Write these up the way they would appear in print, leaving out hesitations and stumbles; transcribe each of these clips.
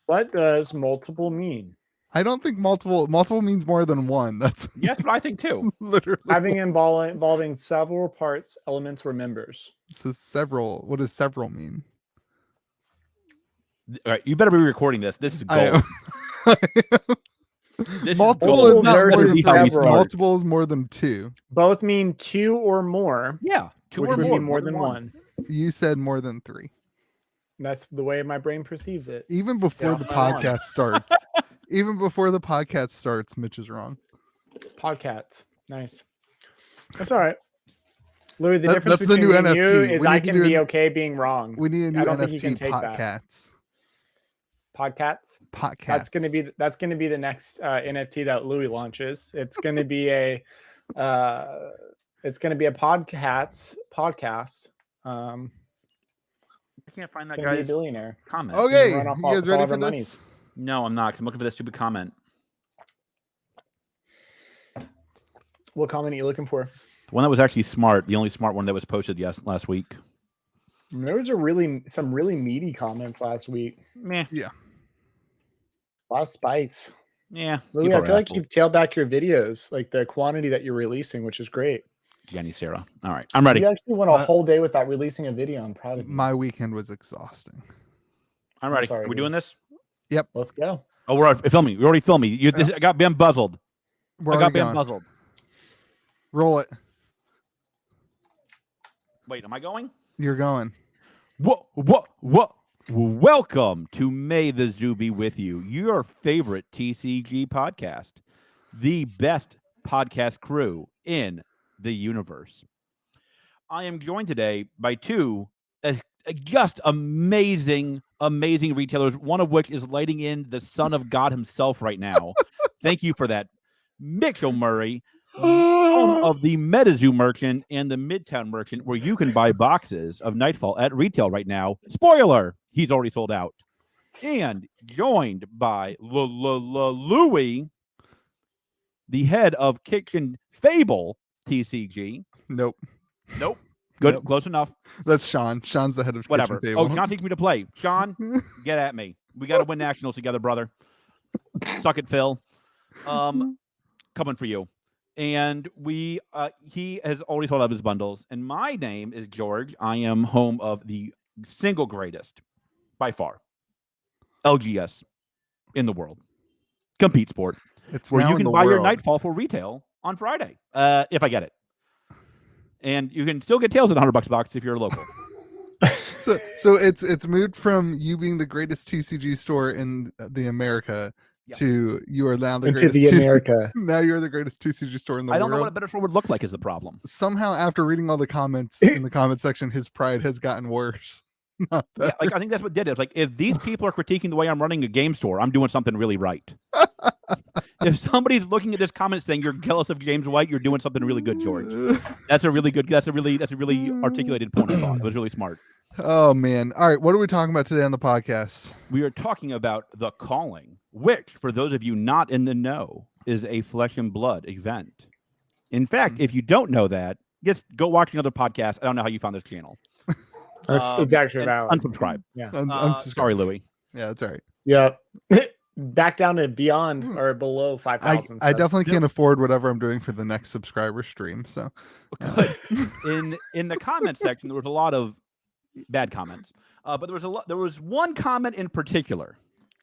What does multiple mean? I don't think multiple means more than one. That's That's what I think too. literally Having involving several parts, elements, or members. so several. What does several mean? All right, you better be recording this. This is gold. Multiple is not more than several. multiple is more than two. Both mean two or more. Yeah, two which or would more. be more than one. You said more than three. That's the way my brain perceives it. Even before the podcast starts. Even before the podcast starts, Mitch is wrong. Podcasts. Nice. That's all right. Louis, the difference that's the between new you NFT. is I can be okay being wrong. We need a new I don't NFT. think you can take Podcasts. Podcasts. Podcasts. That's gonna be the next NFT that Louis launches. It's gonna be a podcast. I can't find that Be a guy's billionaire comment. Okay, you guys ready for this? Monies. No, I'm not. 'Cause I'm looking for that stupid comment. What comment are you looking for? The one that was actually smart. The only smart one that was posted last week. There was some really meaty comments last week. Meh. Yeah. A lot of spice. Yeah. Louis, I feel like you've tailed back your videos, like the quantity that you're releasing, which is great. Jenny Sarah. All right, I'm ready. You actually went a whole day without releasing a video. I'm proud of you. My weekend was exhausting. I'm ready. sorry, Are we dude. doing this? Yep. Let's go. Oh, we're filming. We already filming. I got Ben buzzled. We're I got already Ben going. buzzled. Roll it. Wait, am I going? You're going. What? Welcome to May the Zoo Be With You, your favorite TCG podcast, the best podcast crew in the universe. I am joined today by two just amazing retailers, one of which is lighting in the son of God himself right now. Thank you for that. Mitchell Murray, home of the Metazoo merchant and the Midtown merchant, where you can buy boxes of Nightfall at retail right now. Spoiler, he's already sold out. And joined by Louis, the head of Fable TCG. Nope. Good, Nope. close enough. That's Sean. Sean's the head of Whatever. KitchenTable. Oh, Sean takes me to play. Sean, get at me. We got to win nationals together, brother. Suck it, Phil. Coming for you. And he has already sold out his bundles. And my name is George. I am home of the single greatest, by far, LGS in the world. Compete sport. It's where now you in can the buy your world. Nightfall for retail on Friday, if I get it. And you can still get Tails at $100 a box if you're local. So it's moved from you being the greatest TCG store in the America to you are now the Into greatest the America. Now you're the greatest TCG store in the world. I don't know what a better store would look like is the problem. Somehow, after reading all the comments in the comment section, his pride has gotten worse. Yeah, like I think that's what did it. Like if these people are critiquing the way I'm running a game store, I'm doing something really right. If somebody's looking at this comment saying you're jealous of James White, you're doing something really good, George. That's a really articulated point. I thought it was really smart. Oh man! All right, what are we talking about today on the podcast? We are talking about The Calling, which, for those of you not in the know, is a Flesh and Blood event. In fact, if you don't know that, just go watch another podcast. I don't know how you found this channel. It's actually valid. Unsubscribe. Yeah. Sorry, Louis. Yeah, that's all right. Yeah. Back down to beyond or below 5,000. I definitely can't afford whatever I'm doing for the next subscriber stream. So, in the comment section, there was a lot of bad comments, but there was one comment in particular.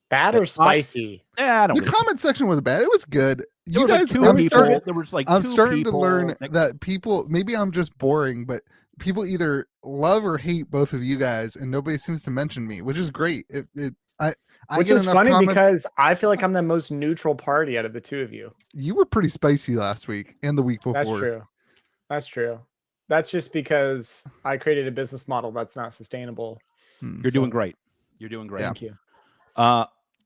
Bad or spicy? The comment section was bad. It was good. You guys, I'm starting to learn that people. Maybe I'm just boring, but people either love or hate both of you guys, and nobody seems to mention me, which is great. Which is funny because I feel like I'm the most neutral party out of the two of you. You were pretty spicy last week and the week before. That's true. That's just because I created a business model that's not sustainable. You're doing great. You're doing great. Thank you.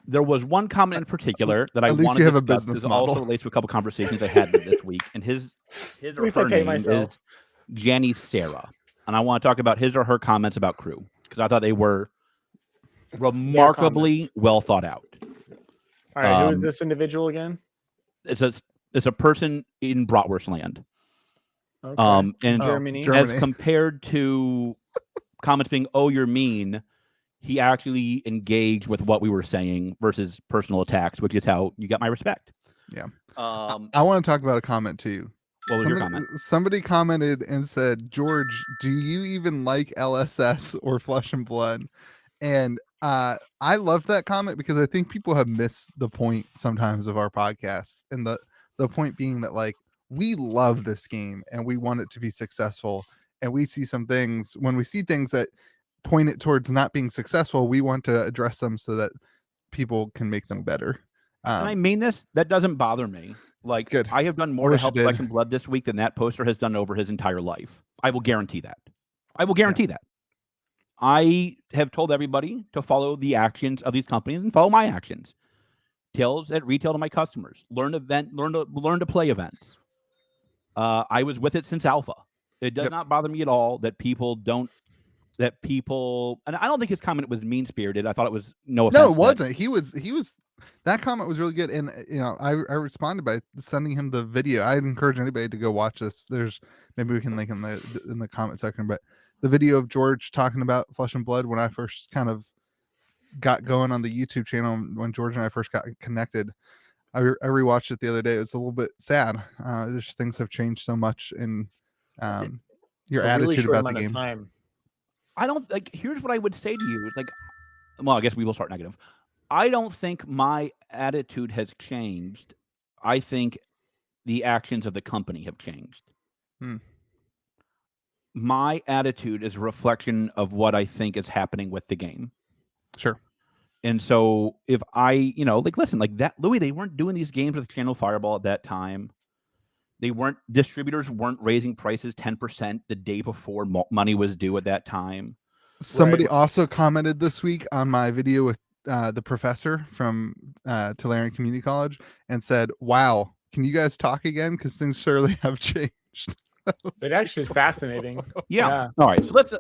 There was one comment in particular that I wanted to discuss. This also relates to a couple conversations I had this week, and his or her name is Jenny Sarah, and I want to talk about his or her comments about crew because I thought they were remarkably well thought out. All right, who is this individual again? It's a person in Bratwurst land. Okay. In Germany. As compared to comments being, "Oh, you're mean," he actually engaged with what we were saying versus personal attacks, which is how you got my respect. Yeah. I want to talk about a comment too. What was your comment? Somebody commented and said, George, do you even like LSS or Flesh and Blood? And I loved that comment because I think people have missed the point sometimes of our podcasts. And the point being that, like, we love this game and we want it to be successful. And we see some things, when we see things that point it towards not being successful, we want to address them so that people can make them better. And I mean this, that doesn't bother me. Like, good. I have done more to help Flesh and Blood this week than that poster has done over his entire life. I will guarantee that. I will guarantee that. I have told everybody to follow the actions of these companies and follow my actions. Tells at retail to my customers. Learn to play events. I was with it since alpha. It does not bother me at all that people, and I don't think his comment was mean spirited. I thought it was no offense. No, it wasn't. He was. That comment was really good, and I responded by sending him the video. I'd encourage anybody to go watch this. Maybe we can link in the comment section, but the video of George talking about Flesh and Blood when I first kind of got going on the YouTube channel, when George and I first got connected. I rewatched it the other day. It was a little bit sad. There's things have changed so much in your attitude about the game. Time. I don't like. Here's what I would say to you. Like, well, I guess we will start negative. I don't think my attitude has changed. I think the actions of the company have changed. My attitude is a reflection of what I think is happening with the game. Sure. And so if I, listen, like that, Louis, they weren't doing these games with Channel Fireball at that time. Distributors weren't raising prices 10% the day before money was due at that time. Somebody also commented this week on my video with the professor from Tulare Community College and said, wow, can you guys talk again? Because things surely have changed. It actually is fascinating. Yeah. All right. So let's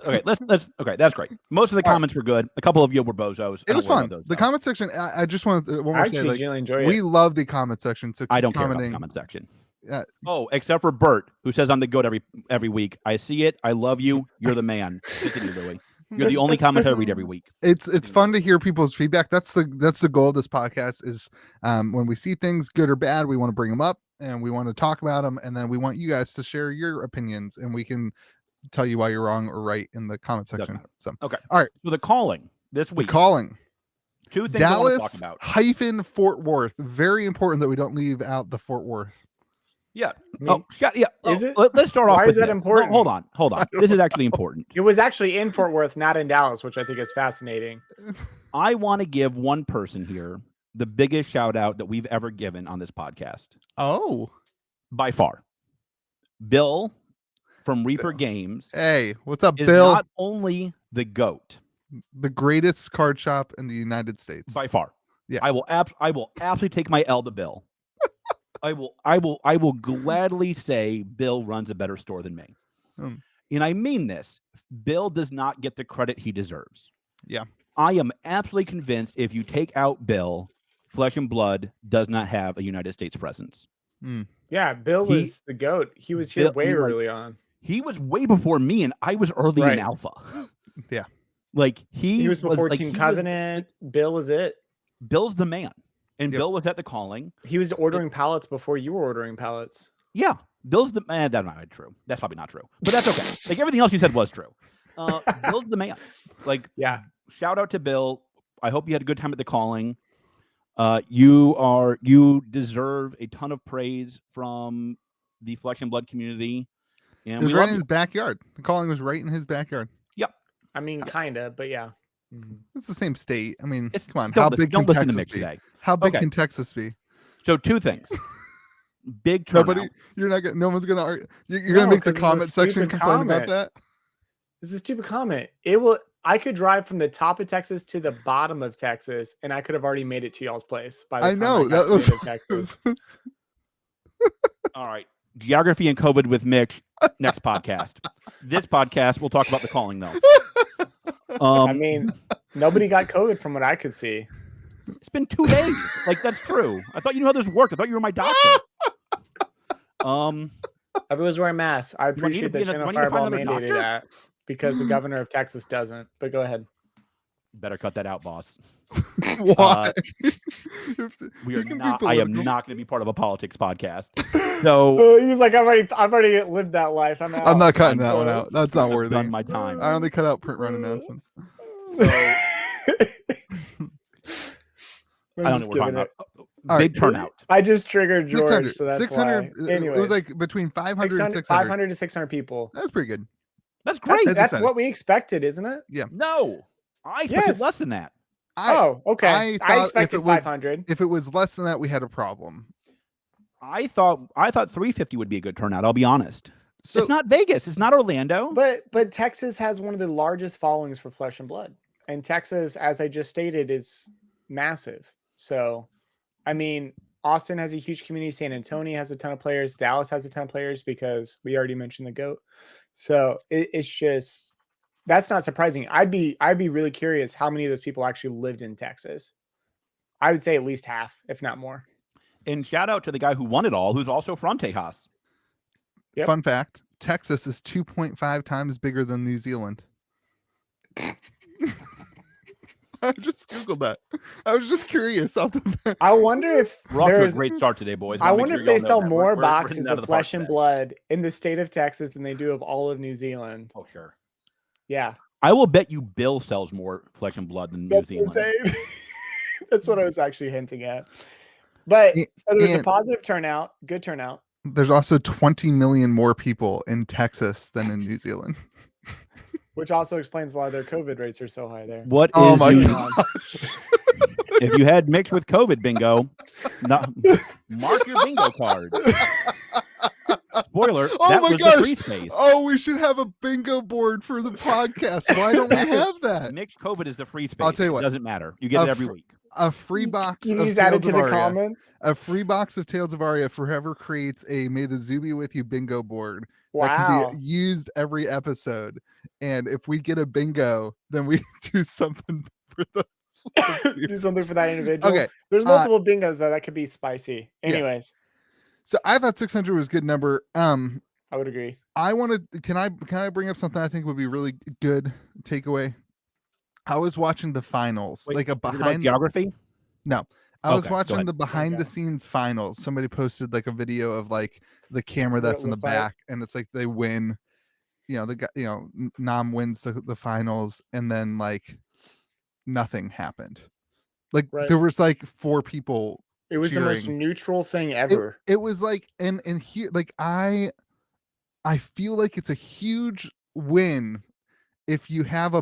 okay. That's great. Most of the comments were good. A couple of you were bozos. It was fun. The comment section. I just want to one more say, like, enjoy we love the comment section. So I don't care about the comment section. Except for Bert, who says I'm the goat every week. I see it. I love you. You're the man. Continue, Louis. You're the only comment I read every week. It's fun to hear people's feedback. That's the goal of this podcast is when we see things good or bad, we want to bring them up and we want to talk about them. And then we want you guys to share your opinions and we can tell you why you're wrong or right in the comment section. So, okay. All right. So the calling this week. Two things Dallas I want to talk about. hyphen Fort Worth. Very important that we don't leave out the Fort Worth. Yeah. Is it? Let's start off. Why is that important? No, hold on. This is actually important. It was actually in Fort Worth, not in Dallas, which I think is fascinating. I want to give one person here the biggest shout out that we've ever given on this podcast. Oh, by far, Bill from Reaper Games. Hey, what's up, is Bill? Not only the GOAT, the greatest card shop in the United States by far. Yeah, I will absolutely take my L to Bill. I will gladly say Bill runs a better store than me. And I mean this. Bill does not get the credit he deserves. Yeah. I am absolutely convinced if you take out Bill, Flesh and Blood does not have a United States presence. Yeah, Bill was the GOAT. He was here way early on. He was way before me, and I was early in Alpha. Yeah. Like he was before Team Covenant. Bill was it. Bill's the man. And Bill was at the calling. He was ordering pallets before you were ordering pallets. Yeah. Bill's the man. That's not true. That's probably not true. But that's okay. Like everything else you said was true. Bill's the man. Like, yeah. Shout out to Bill. I hope you had a good time at the calling. You deserve a ton of praise from the Flesh and Blood community. And it was right in his backyard. The calling was right in his backyard. Yep. I mean, kinda, but yeah. It's the same state. I mean, come on. How big can Texas be? Today. How big can Texas be? So two things. Big turnout. No one's gonna argue. You're gonna make the comment section complain about that. This is a stupid comment. I could drive from the top of Texas to the bottom of Texas, and I could have already made it to y'all's place by the time I got to the Texas. All right. Geography and COVID with Mitch. Next podcast. This podcast, we'll talk about the calling though. I mean, nobody got COVID from what I could see. It's been 2 days. Like, that's true. I thought you knew how this worked. I thought you were my doctor. Everyone's wearing masks. I appreciate that Channel Fireball mandated that because the governor of Texas doesn't. But go ahead. Better cut that out, boss. Why? We are not. I am not going to be part of a politics podcast. So he's like, I've already lived that life. I'm out. I'm not cutting that one out. That's not worthy. Done my time. I only cut out print run announcements. So I don't know what we're talking about. Big turnout. I just triggered George, so that's 600. why. Anyways, it was like between 500 and 600. 500 to 600 people. That's pretty good. That's great. That's what we expected, isn't it? Yeah. No, I expected less than that. Okay. I expected 500. If it was less than that, we had a problem. I thought 350 would be a good turnout. I'll be honest. So, it's not Vegas. It's not Orlando. But Texas has one of the largest followings for Flesh and Blood, and Texas, as I just stated, is massive. So, I mean, Austin has a huge community. San Antonio has a ton of players. Dallas has a ton of players because we already mentioned the GOAT. So it's just, that's not surprising. I'd be really curious how many of those people actually lived in Texas. I would say at least half, if not more. And shout out to the guy who won it all, who's also from Tejas. Yep. Fun fact: Texas is 2.5 times bigger than New Zealand. I just googled that. I was just curious. I wonder if we're off to a great start today, boys. I wonder if they sell more boxes of Flesh and Blood in the state of Texas than they do of all of New Zealand. Oh, sure. Yeah. I will bet you Bill sells more Flesh and Blood than New Zealand. That's what I was actually hinting at. But so there was a positive turnout, good turnout. There's also 20 million more people in Texas than in New Zealand. Which also explains why their COVID rates are so high there. What oh is my gosh. If you had mixed with COVID bingo, mark your bingo card. Spoiler, that was the free space. Oh, we should have a bingo board for the podcast. Why don't we have that? Mixed COVID is the free space. I'll tell you what. It doesn't matter. You get it every week. A free box Can of you add it Tales to of the Aria. comments? A free box of Tales of Aria for whoever creates a Metazoo be with you bingo board. Wow. That can be used every episode. And if we get a bingo, then we do something for the do something for that individual. Okay. There's multiple bingos though. That could be spicy. Anyways. Yeah. So I thought 600 was a good number. I would agree. Can I bring up something I think would be really good takeaway? I was watching the finals. Wait, like a behind geography? No. I was watching the behind the scenes finals. Somebody posted like a video of like the camera that's in the back, and it's like they win. Nam wins the finals, and then like nothing happened. Like there was like 4 people. It was cheering. the most neutral thing ever. It was like, and here, like I feel like it's a huge win if you have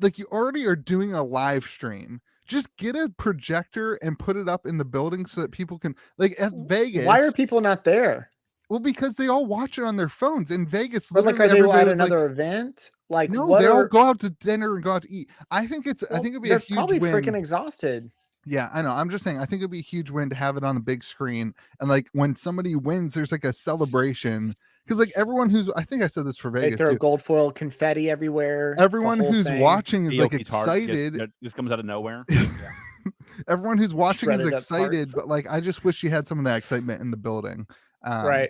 like you already are doing a live stream. Just get a projector and put it up in the building so that people can, like at Vegas. Why are people not there? Well, because they all watch it on their phones in Vegas. But like, are they at another event? Like, no, they all go out to dinner and go out to eat. I think it'd be a huge probably win. Freaking exhausted. Yeah, I know. I'm just saying, I think it'd be a huge win to have it on the big screen. And like when somebody wins, there's like a celebration. Because like everyone I think I said this for Vegas. They throw gold foil confetti everywhere. Everyone who's watching is like excited. This comes out of nowhere. Everyone who's watching is excited, but like I just wish you had some of that excitement in the building. Right.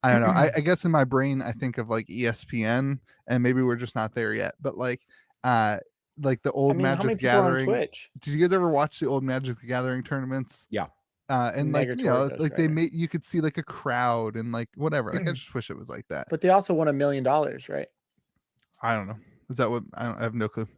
I don't know. I guess in my brain I think of like ESPN, and maybe we're just not there yet. But like the old Magic the Gathering. Did you guys ever watch the old Magic the Gathering tournaments? Yeah. And like they made, you could see like a crowd and like whatever. Like I just wish it was like that. But they also won $1 million, right? I don't know. Is that what? I have no clue.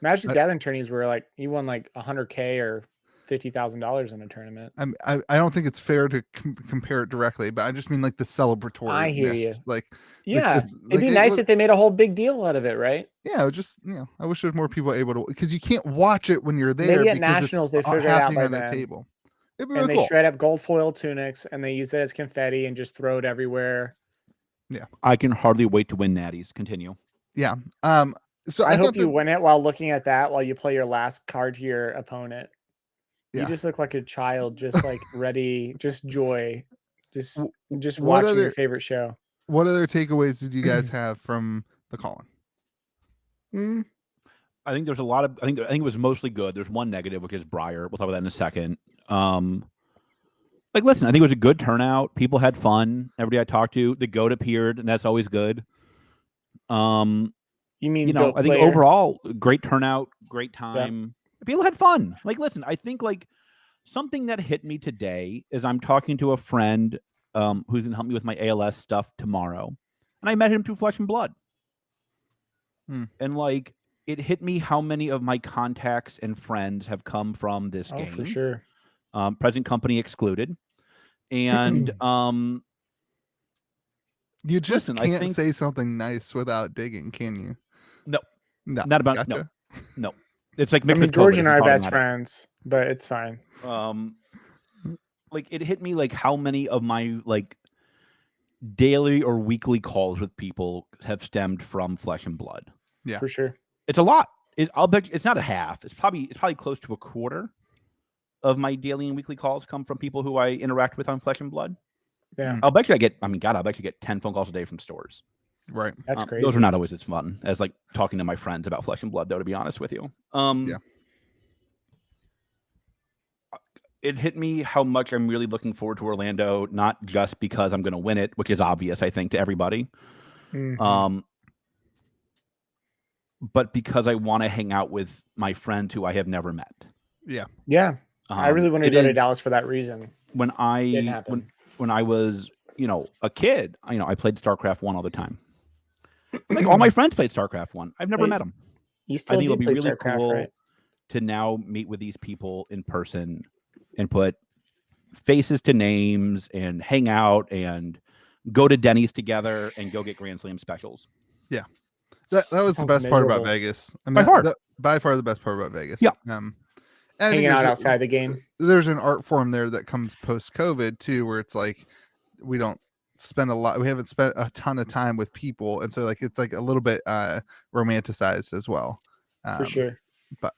Magic Gathering tourneys were like you won like $100K or $50,000 in a tournament. I don't think it's fair to compare it directly, but I just mean like the celebratory. I hear you. Like yeah, it'd be nice if they made a whole big deal out of it, right? Yeah, just I wish there's more people able to, because you can't watch it when you're there. Maybe at nationals they figured it out by then. Table. And really they shred up gold foil tunics and they use it as confetti and just throw it everywhere. Yeah. I can hardly wait to win natties. Continue. Yeah. So I hope you win it while looking at that while you play your last card to your opponent. Yeah. You just look like a child, just like ready, just joy, just watching your favorite show. What other takeaways did you guys have from the call-in? I think there's a lot of. I think it was mostly good. There's one negative, which is Briar. We'll talk about that in a second. Like, listen, I think it was a good turnout. People had fun. Everybody I talked to, the goat appeared, and that's always good. You mean you know, built I think player? overall, great turnout, great time. People had fun. Like, listen, I think like something that hit me today is I'm talking to a friend who's gonna help me with my ALS stuff tomorrow, and I met him through Flesh and Blood. And like, it hit me how many of my contacts and friends have come from this game. For sure. Present company excluded. And You just listen, I can't think, say something nice without digging, can you? no, No, not about gotcha. no. It's like I mixed mean, with George COVID, and it's I are best problematic. friends, but it's fine. Like it hit me like how many of my like daily or weekly calls with people have stemmed from Flesh and Blood. Yeah, For sure. It's a lot. I'll bet it's not a half. It's probably close to a quarter of my daily and weekly calls come from people who I interact with on Flesh and Blood. Yeah. I'll bet you I get 10 phone calls a day from stores. right. That's crazy. Those are not always as fun as like talking to my friends about Flesh and Blood, though, to be honest with you. Yeah. It hit me how much I'm really looking forward to Orlando, not just because I'm going to win it, which is obvious, I think, to everybody. But because I want to hang out with my friends who I have never met. Yeah. Yeah. I really wanted to go to Dallas for that reason. When Didn't I happen. when I was, you know, a kid, you know, I played StarCraft 1 all the time. Like all my friends played StarCraft 1. I've never met them. You I still think do it'll be play really StarCraft, cool right? to now meet with these people in person and put faces to names and hang out and go to Denny's together and go get Grand Slam specials. Yeah. That was the sounds best part about miserable. Vegas. I mean, by far the best part about Vegas. Yeah. And I think Hanging out outside the game. There's an art form there that comes post-COVID too, where it's like we haven't spent a ton of time with people, and so like it's like a little bit romanticized as well. For sure. But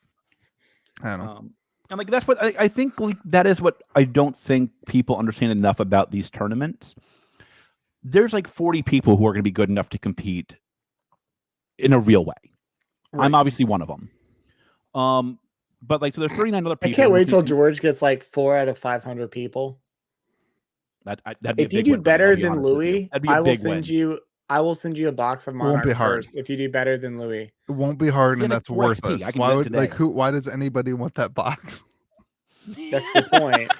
I don't know. And like that's what I think. Like that is what I don't think people understand enough about these tournaments. There's like 40 people who are going to be good enough to compete in a real way. Right. I'm obviously one of them. But like, so there's 39 other people. I can't wait till George gets like 4 out of 500 people. That'd be if you do better than Louis, I will send you a box of Monarch. It won't be hard. If you do better than Louis. It won't be hard, and that's worthless. Why does anybody want that box? That's the point.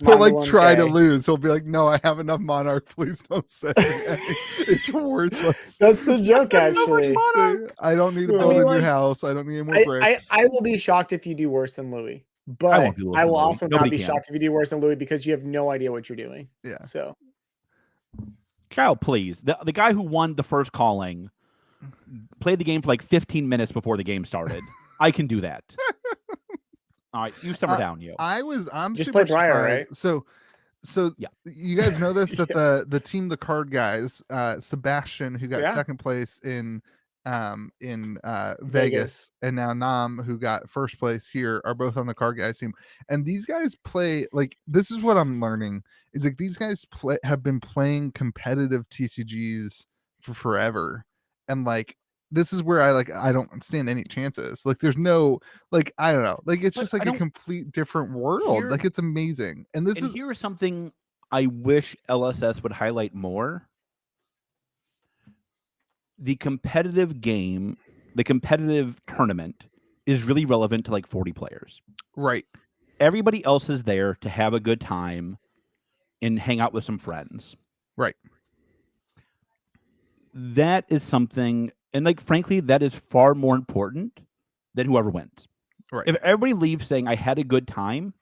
He'll like try to lose. He'll be like, "No, I have enough Monarch. Please don't say it's worthless." That's the joke, actually. I don't need to build a new house. I don't need more bricks. I will be shocked if you do worse than Louis, but I will also not be shocked if you do worse than Louis because you have no idea what you're doing. Yeah. So, child, please. The guy who won the first calling played the game for like 15 minutes before the game started. I can do that. All right, you simmer down, you. I'm just super play Briar, surprised. right? So yeah. You guys know this that the team, the card guys, Sebastian, who got second place in Vegas, and now Nam, who got first place here, are both on the card guys team. And these guys play like, this is what I'm learning is like these guys have been playing competitive TCGs for forever, and like. This is where I don't stand any chances. Like there's no like I don't know. Like it's just like a complete different world. Like it's amazing. And here is something I wish LSS would highlight more. The competitive game, the competitive tournament is really relevant to like 40 players. Right. Everybody else is there to have a good time and hang out with some friends. Right. That is something. And like, frankly, that is far more important than whoever wins. Right. If everybody leaves saying I had a good time,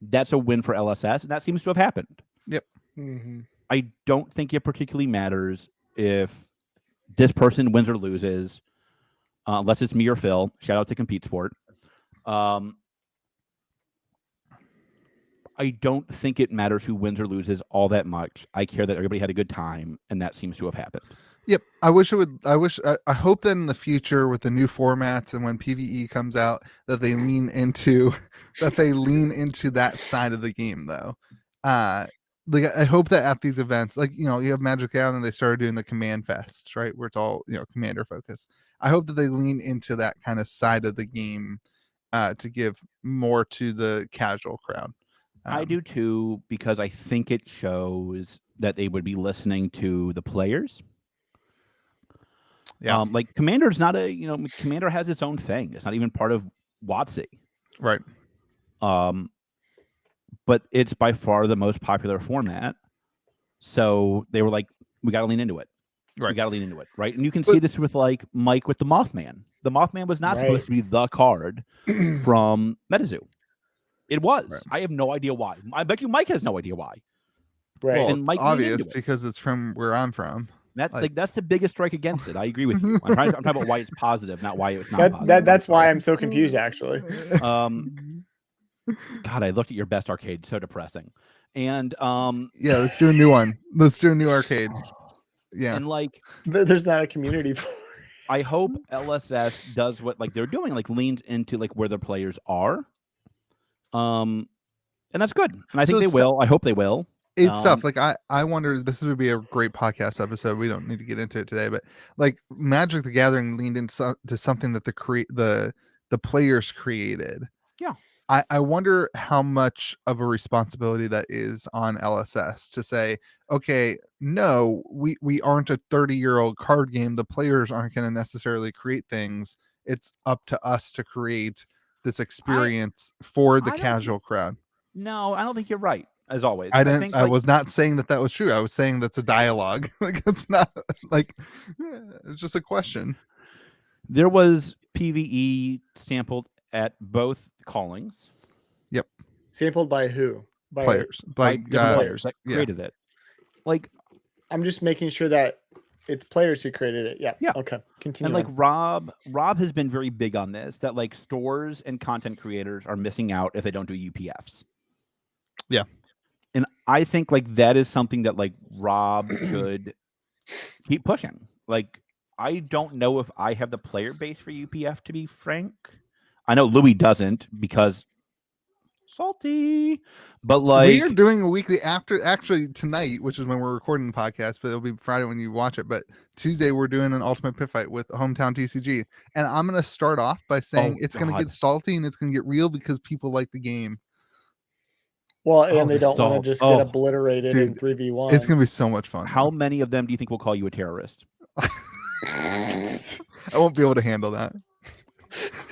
that's a win for LSS, and that seems to have happened. Yep. Mm-hmm. I don't think it particularly matters if this person wins or loses, unless it's me or Phil. Shout out to Compete Sport. I don't think it matters who wins or loses all that much. I care that everybody had a good time, and that seems to have happened. Yep. I hope that in the future with the new formats and when PvE comes out that they lean into that side of the game though. Like I hope that at these events, like, you know, you have Magic Island and they started doing the command fests, right? Where it's all, you know, commander focus. I hope that they lean into that kind of side of the game to give more to the casual crowd. I do too, because I think it shows that they would be listening to the players. Yeah. Like Commander's not Commander has its own thing. It's not even part of WotC. Right. But it's by far the most popular format. So they were like, we got to lean into it. Right. We got to lean into it, right? And you can see this with like Mike with the Mothman. The Mothman was not supposed to be the card from Metazoo. It was. Right. I have no idea why. I bet you Mike has no idea why. Right. Well, And it's Mike leaned obvious into it. because it's from where I'm from. That's that's the biggest strike against it. I agree with you. I'm talking about why it's positive, not why it's not positive. That's why I'm so confused, actually. God, I looked at your best arcade. So depressing. And yeah, let's do a new one. Let's do a new arcade. Yeah. And like, there's not a community for it. I hope LSS does what like they're doing, like leans into like where the players are. And that's good. And I think they will. I hope they will. It's tough. Like I wonder, this would be a great podcast episode. We don't need to get into it today, but like Magic the Gathering leaned into something that the players created. Yeah. I wonder how much of a responsibility that is on LSS to say, okay, no, we aren't a 30-year-old card game. The players aren't going to necessarily create things. It's up to us to create this experience for the casual crowd. No, I don't think you're right. As always, I was not saying that was true. I was saying that's a dialogue. Like it's not like it's just a question. There was PvE sampled at both callings. Yep. Sampled by who? By players. By different players that created it. Like, I'm just making sure that it's players who created it. Yeah. Yeah. Okay. Continue. And like Rob has been very big on this, that like stores and content creators are missing out if they don't do UPFs. Yeah. And I think like that is something that like Rob should keep pushing. Like, I don't know if I have the player base for UPF, to be frank. I know Louis doesn't because salty, but like we are doing a weekly after actually tonight, which is when we're recording the podcast, but it'll be Friday when you watch it. But Tuesday we're doing an ultimate pit fight with Hometown TCG, and I'm gonna start off by saying it's gonna get salty and it's gonna get real because people like the game. Well, and they don't want to just get obliterated in 3v1. It's gonna be so much fun. How many of them do you think will call you a terrorist? I won't be able to handle that.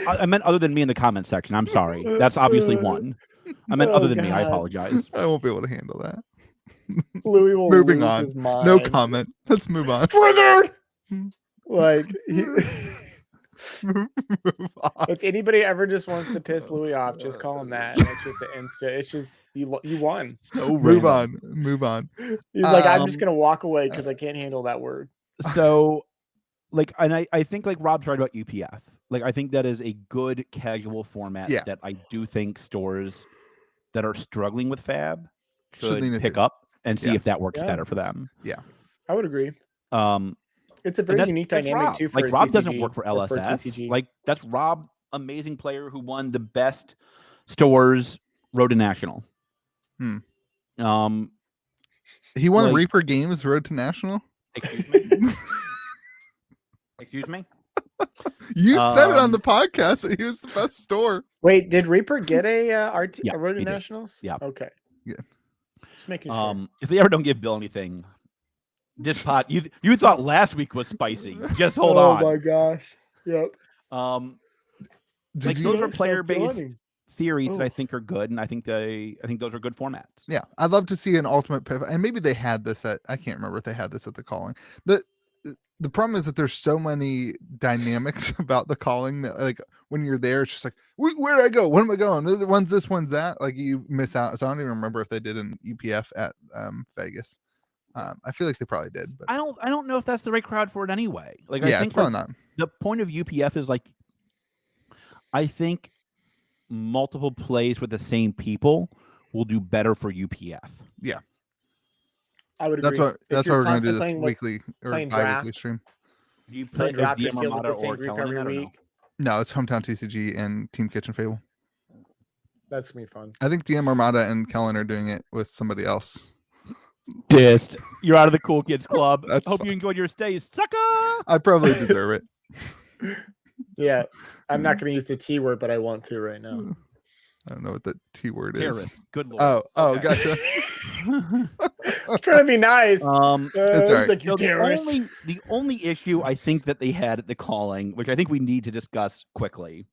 I meant other than me in the comment section. I'm sorry. That's obviously one. I meant other than me. I apologize. I won't be able to handle that. Louis will moving lose on. His mind. No comment. Let's move on. Triggered. Like, if anybody ever just wants to piss Louis off, just call him that. It's just an instant. It's just you won. So move on. He's like, I'm just gonna walk away because I can't handle that word. So, like, and I think like Rob's right about UPF. Like, I think that is a good casual format that I do think stores that are struggling with Fab should pick up and see if that works better for them. Yeah, I would agree. It's a very unique dynamic too. For like Rob CCG, doesn't work for LSS. For TCG. Like that's Rob, amazing player who won the best stores Road to National. He won the Reaper Games Road to National. Excuse me. Excuse me. You said it on the podcast that he was the best store. Wait, did Reaper get a RT yeah, a Road to Nationals? Yeah. Okay. Yeah. Just making sure. If they ever don't give Bill anything, this pot you thought last week was spicy. Just hold on. Oh my gosh. Yep. Like those are player-based theories that I think are good, and I think those are good formats. Yeah, I'd love to see an ultimate pivot, and maybe they had this at I can't remember if they had this at the calling. The problem is that there's so many dynamics about the calling that like when you're there, it's just like where did I go? When am I going? One's this, one's that. Like you miss out. So I don't even remember if they did an UPF at Vegas. I feel like they probably did, but I don't know if that's the right crowd for it anyway. Like yeah, I think it's probably not. The point of UPF is like I think multiple plays with the same people will do better for UPF. Yeah. I would agree. That's why we're going to do this weekly or bi-weekly stream. Do you play draft DM with Armada the same or group Kelly every week? No, it's Hometown TCG and Team Kitchen Fable. That's gonna be fun. I think DM Armada and Kellen are doing it with somebody else. Dist. You're out of the cool kids club. Hope fine. you enjoyed your stay, sucker. I probably deserve it. Yeah, I'm not going to use the T word, but I want to right now. I don't know what the T word is. Good lord. Oh, gotcha. trying to be nice. That's all He's right. like, you So terrorist. the only issue I think that they had at the calling, which I think we need to discuss quickly,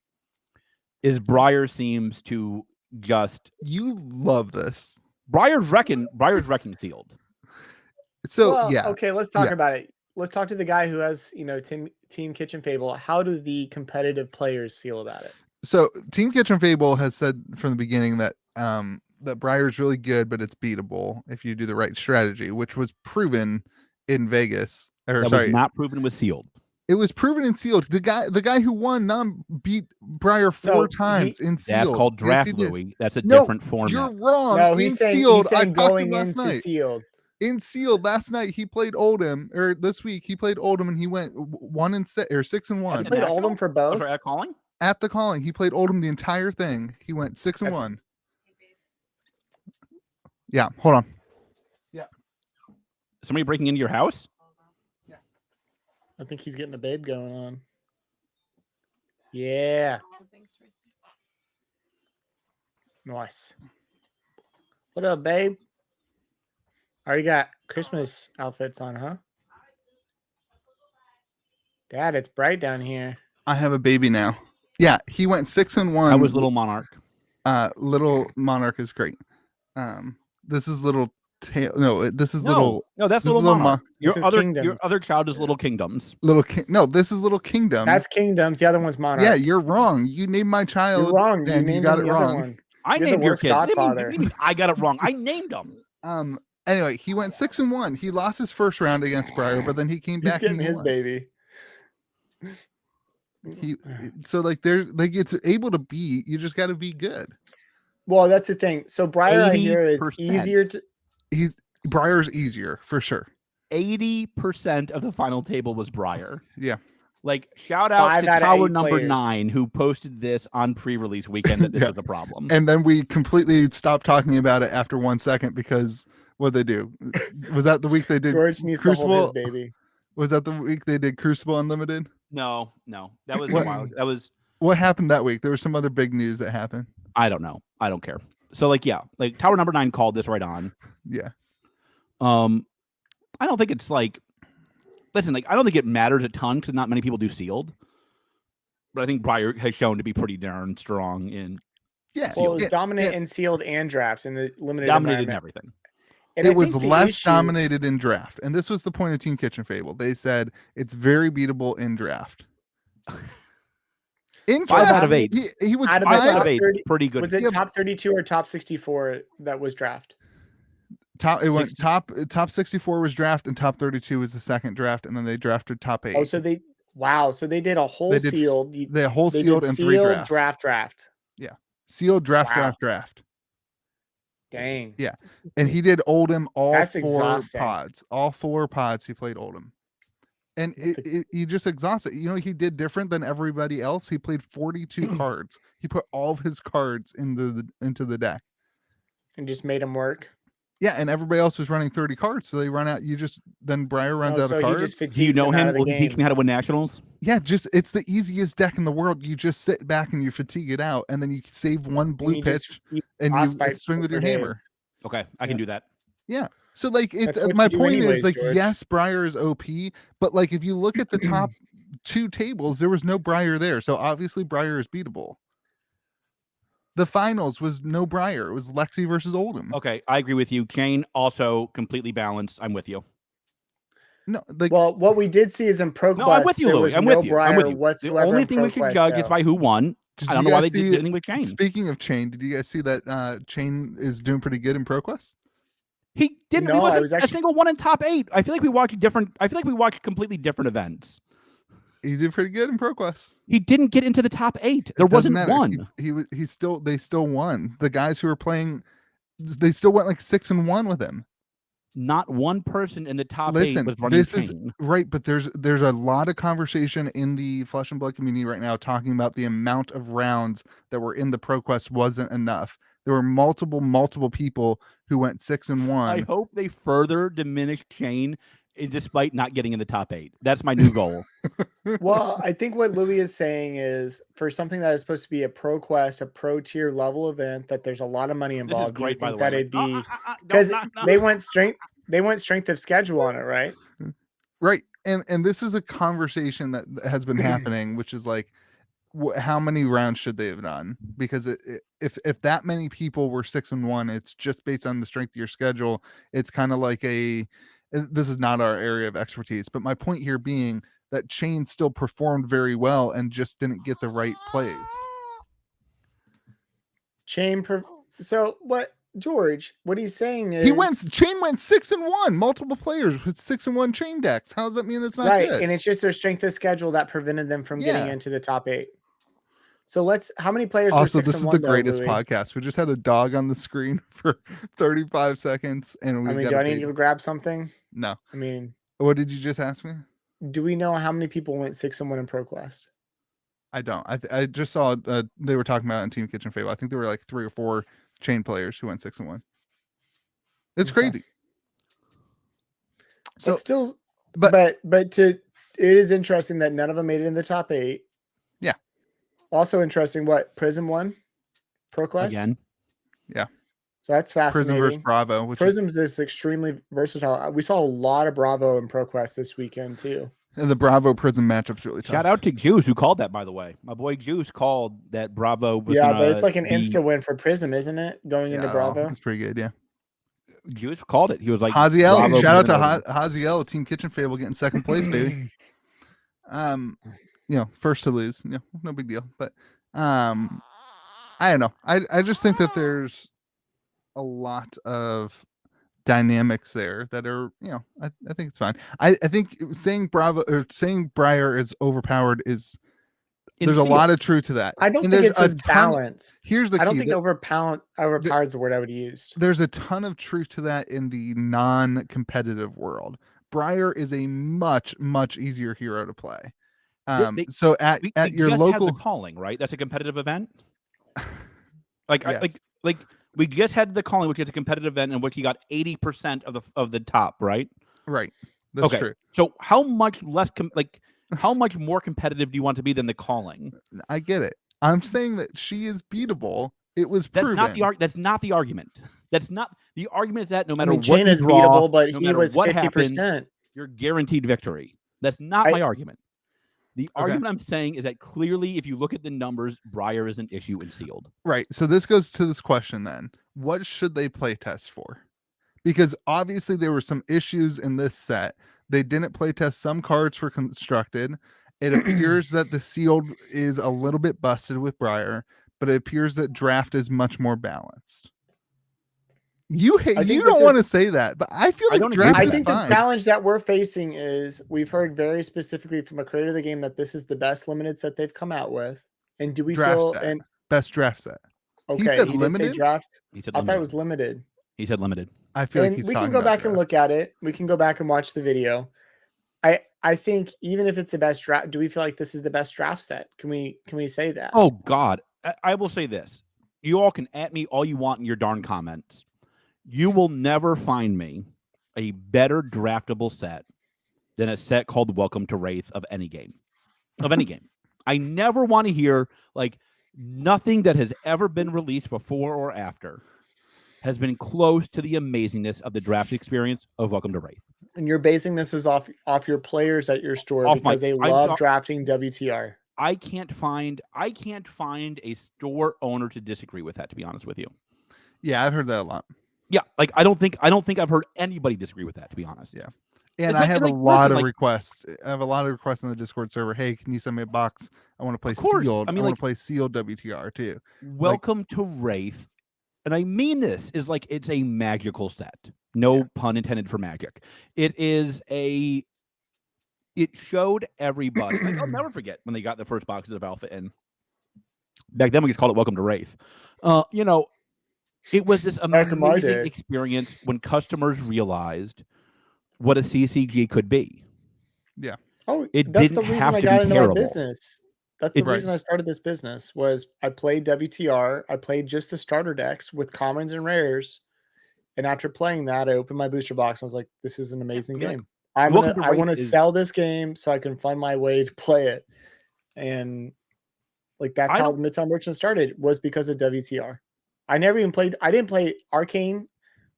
is Briar seems to just You love this. Briar's wrecking sealed. So Well, yeah, okay, let's talk yeah. about it. Let's talk to the guy who has, Team Kitchen Fable. How do the competitive players feel about it? So Team Kitchen Fable has said from the beginning that that Briar's really good, but it's beatable if you do the right strategy, which was proven in Vegas. Or That sorry, was not proven with sealed. it was proven in sealed. The guy who won beat Briar four times in sealed. That's called Yes, draft, he did. Louis. That's a No, different format. You're wrong. No, in he's saying, sealed, I talked to going him last into night. sealed. In sealed last night, he played Oldham, or this week he played Oldham, and he went 6-1. He played Oldham for both. At calling? At the calling, he played Oldham the entire thing. He went 6-1. Yeah, hold on. Somebody breaking into your house? I think he's getting a babe going on. Yeah. Nice. What up, babe? Already got Christmas outfits on, huh? Dad, it's bright down here. I have a baby now. Yeah, he went 6-1. I was Little Monarch. Little Monarch is great. This is Little Tail. No, this is Little. No, that's this Little is Little Monarch. This is Your Kingdoms. other child is Little Kingdoms. Little King. No, this is Little Kingdom. That's Kingdoms. The other one's Monarch. Yeah, you're wrong. You named my child. You're wrong. and you named got him it the other wrong. one. I You're named the your worst kid. godfather. I got it wrong. I named them. Anyway, he went 6-1. He lost his first round against Briar, but then he came He's back. getting and he his won. baby. So like they're like it's able to be. You just got to be good. Well, that's the thing. So Briar, I hear, is 80%. easier to. Briar's easier for sure. 80% of the final table was Briar. Yeah. Like, shout out 5 to out of Tower 8 number players. 9 who posted this on pre-release weekend that this Yeah. was a problem. And then we completely stopped talking about it after 1 second because what they do? Was that the week they did George needs Crucible? to hold his baby. Was that the week they did Crucible Unlimited? No. That was a What? while. That was What happened that week? There was some other big news that happened. I don't know. I don't care. So like Tower number 9 called this right on. Yeah. I don't think it's like listen, like I don't think it matters a ton because not many people do sealed. But I think Briar has shown to be pretty darn strong in Yeah. Well, it was it, dominant it, in sealed and drafts in the limited dominated in environment. everything. And I it was think the less issue- dominated in draft. And this was the point of Team Kitchen Fable. They said it's very beatable in draft. In 5 draft, out of 8. he was Out of 5 the out of top 8. 30 Pretty good. Was it Yeah, top 32 or top 64 that was draft? It went top 64 was draft and top 32 was the second draft, and then they drafted top 8. Oh, so they did a whole They did- sealed. the whole They sealed did and 3 sealed drafts. draft. Sealed draft. Dang. Yeah. And he did Oldham all That's 4 exhausting. pods. All 4 pods he played Oldham. And you just exhausted. You know, he did different than everybody else. He played 42 cards. He put all of his cards into the deck. And just made him work. Yeah, and everybody else was running 30 cards, so they run out. Then Briar runs out so of he cards. just Do you fatigues know him out him? of the Will he teach game. me how to win nationals? Yeah, it's the easiest deck in the world. You just sit back and you fatigue it out, and then you save one blue you pitch just- you and you frostbite swing with for your days. hammer. Okay, I can do that. So like it's That's what my you do point anyways, is like George. yes, Briar is OP, but like if you look at the top 2 tables, there was no Briar there. So obviously Briar is beatable. The finals was no Briar. It was Lexi versus Oldham. Okay, I agree with you. Chain also completely balanced. I'm with you. No, like Well, what we did see is in ProQuest, No, I'm with you, there Louis. was I'm no with you. Briar I'm with you. The whatsoever. only in thing we should ProQuest, judge is though. by who won. did I don't you know why guys they did see- anything with Chain. Speaking of Chain, did you guys see that Chain is doing pretty good in ProQuest? He didn't. No, he I wasn't was a actually- single one in top 8. I feel like we watched different. I feel like we watched completely different events. He did pretty good in ProQuest. He didn't get into the top 8. There It doesn't wasn't matter. one. They still won. The guys who were playing, they still went like 6-1 with him. Not one person in the top 8 Listen, was running this is Chain. right, but there's a lot of conversation in the Flesh and Blood community right now talking about the amount of rounds that were in the ProQuest wasn't enough. There were multiple people who went 6-1. I hope they further diminish Chain despite not getting in the top 8. That's my new goal. Well, I think what Louis is saying is for something that is supposed to be a ProQuest, a pro tier level event, that there's a lot of money This is involved. great, by the That way. it'd be No, because no. they went strength. they went strength of schedule on it, right? Right. And this is a conversation that has been happening, which is like, how many rounds should they have done? Because if that many people were 6-1, it's just based on the strength of your schedule. It's kind of like this is not our area of expertise, but my point here being that Chain still performed very well and just didn't get the right plays. So what George, what he's saying is Chain went 6-1, multiple players with 6-1 chain decks. How does that mean it's not right, good? and it's just their strength of schedule that prevented them from getting into the top 8. So how many players also, were 6-1? This is the greatest podcast. We just had a dog on the screen for 35 seconds, and do I need to grab something? No. I mean, what did you just ask me? Do we know how many people went 6-1 in ProQuest? I don't. I just saw they were talking about it in Team Kitchen Fable. I think there were like 3 or 4 chain players who went 6-1. It's crazy. So but still, but it is interesting that none of them made it in the top 8. Yeah. Also interesting, what Prism won ProQuest again. Yeah. So that's fascinating. Prism versus Bravo. Prism's is extremely versatile. We saw a lot of Bravo in ProQuest this weekend too. And the Bravo Prism matchup's really tough. Shout out to Juice who called that, by the way. My boy Juice called that Bravo. Was but it's like an instant win for Prism, isn't it? Going into Bravo. It's pretty good, yeah. Juice called it. He was like, Haziel. Shout out to Haziel, Team Kitchen Fable getting second place, baby. First to lose. No big deal. But I don't know. I just think that there's a lot of dynamics there that are, I think it's fine. I think saying Bravo or saying Briar is overpowered is there's a lot of truth to that. I don't think it's as balanced. Here's the key. I don't think overpowered is the word I would use. There's a ton of truth to that in the non-competitive world. Briar is a much, much easier hero to play. So at your local calling, right? That's a competitive event. We just had the calling, which is a competitive event in which he got 80% of the top, right? Right. That's true. So how much less how much more competitive do you want to be than the calling? I get it. I'm saying that she is beatable. It was proven. That's not the argument. That's not the argument. Is that no matter what Chain is beatable, but he was 50%. Happens, you're guaranteed victory. That's not my argument. The argument I'm saying is that clearly, if you look at the numbers, Briar is an issue in sealed. Right. So this goes to this question then. What should they play test for? Because obviously there were some issues in this set. They didn't play test some cards for constructed. It appears that the sealed is a little bit busted with Briar, but it appears that draft is much more balanced. You don't want to say that, but I feel like draft is the fine. challenge that we're facing is we've heard very specifically from a creator of the game that this is the best limited set they've come out with. And do we best draft set? Okay, he said limited. Draft. He said I thought it was limited. He said limited. I feel like we can go back and look at it. We can go back and watch the video. I think even if it's the best draft, do we feel like this is the best draft set? Can we say that? Oh God, I will say this. You all can at me all you want in your darn comments. You will never find me a better draftable set than a set called Welcome to Wraith of any game. I never want to hear nothing that has ever been released before or after has been close to the amazingness of the draft experience of Welcome to Wraith. And you're basing this off your players at your store because they love drafting WTR. I can't find a store owner to disagree with that, to be honest with you. Yeah, I've heard that a lot. Yeah, I don't think I've heard anybody disagree with that, to be honest. Yeah. And I have a lot of requests. I have a lot of requests on the Discord server. Hey, can you send me a box? I want to play sealed. I want to play sealed WTR too. Welcome to Wraith. And I mean this is it's a magical set. No pun intended for magic. It showed everybody. I'll never forget when they got the first boxes of Alpha in. Back then we just called it Welcome to Wraith. It was this amazing experience when customers realized what a CCG could be. Yeah. Oh, that's the reason I got into my business. That's the reason I started this business was I played WTR. I played just the starter decks with commons and rares. And after playing that, I opened my booster box and was like, this is an amazing game. I want to sell this game so I can find my way to play it. And that's how the Midtown Merchant started, was because of WTR. I didn't play Arcane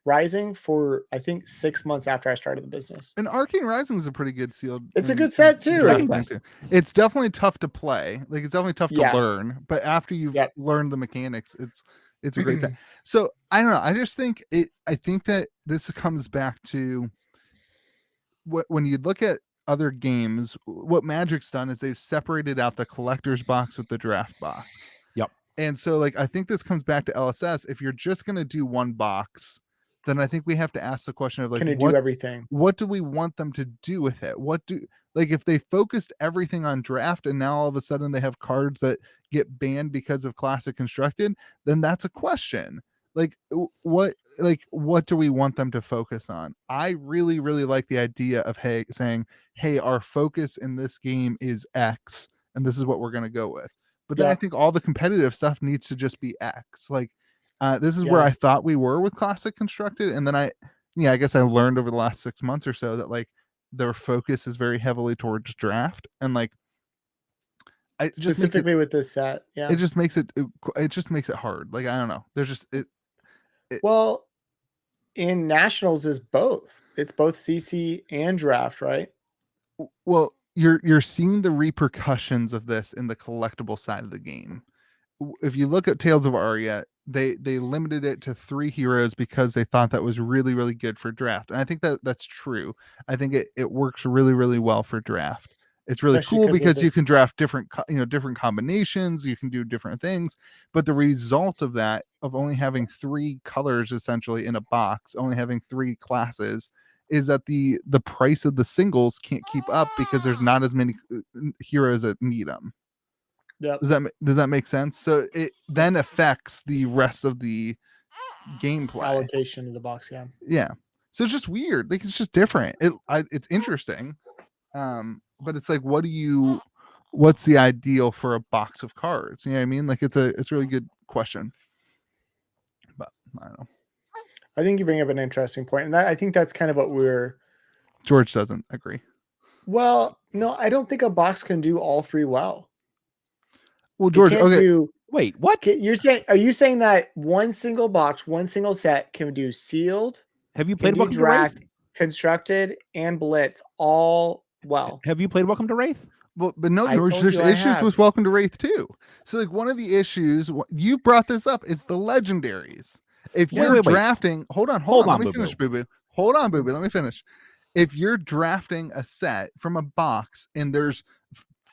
Rising for I think 6 months after I started the business. And Arcane Rising is a pretty good sealed. It's a good set too. draft thing too. It's definitely tough to play. Like it's definitely tough Yeah. to learn. But after you've Yep. learned the mechanics, it's a great set. So I don't know. I just think I think that this comes back to when you look at other games, what Magic's done is they've separated out the collector's box with the draft box. Yep. And so like I think this comes back to LSS. If you're just gonna do one box, then I think we have to ask the question of like, can it do everything? What do we want them to do with it? Like if they focused everything on draft and now all of a sudden they have cards that get banned because of classic constructed, then that's a question. Like what do we want them to focus on? I really, really like the idea of saying, hey, our focus in this game is X, and this is what we're gonna go with. But then I think all the competitive stuff needs to just be X. Like this is where I thought we were with classic constructed, and then I guess I learned over the last 6 months or so that like their focus is very heavily towards draft, and like specifically with this set. Yeah, it just makes it hard. Like I don't know. There's just well, in nationals is both. It's both CC and draft, right? Well, you're seeing the repercussions of this in the collectible side of the game. If you look at Tales of Aria, they limited it to 3 heroes because they thought that was really, really good for draft. And I think that's true. I think it works really, really well for draft. It's really cool because you can draft different combinations, you can do different things, but the result of that, of only having 3 colors essentially in a box, only having 3 classes, is that the price of the singles can't keep up because there's not as many heroes that need them. Yeah. Does that make sense? So it then affects the rest of the gameplay allocation of the box. Yeah. Yeah. So it's just weird. Like it's just different. It's interesting. But it's like, what's the ideal for a box of cards? You know what I mean? Like it's a really good question. But I don't know. I think you bring up an interesting point, and I think that's kind of what George doesn't agree. Well, no, I don't think a box can do all 3 well. Well, George, okay. Wait, what? Are you saying that one single box, one single set can do sealed? Have you played Welcome to Wraith, constructed, and blitz all well? Have you played Welcome to Wraith? Well, but no, George, there's issues with Welcome to Wraith too. So like one of the issues you brought this up is the legendaries. If you're drafting, hold on, let me finish, boo boo. Hold on, boo boo. Let me finish. If you're drafting a set from a box and there's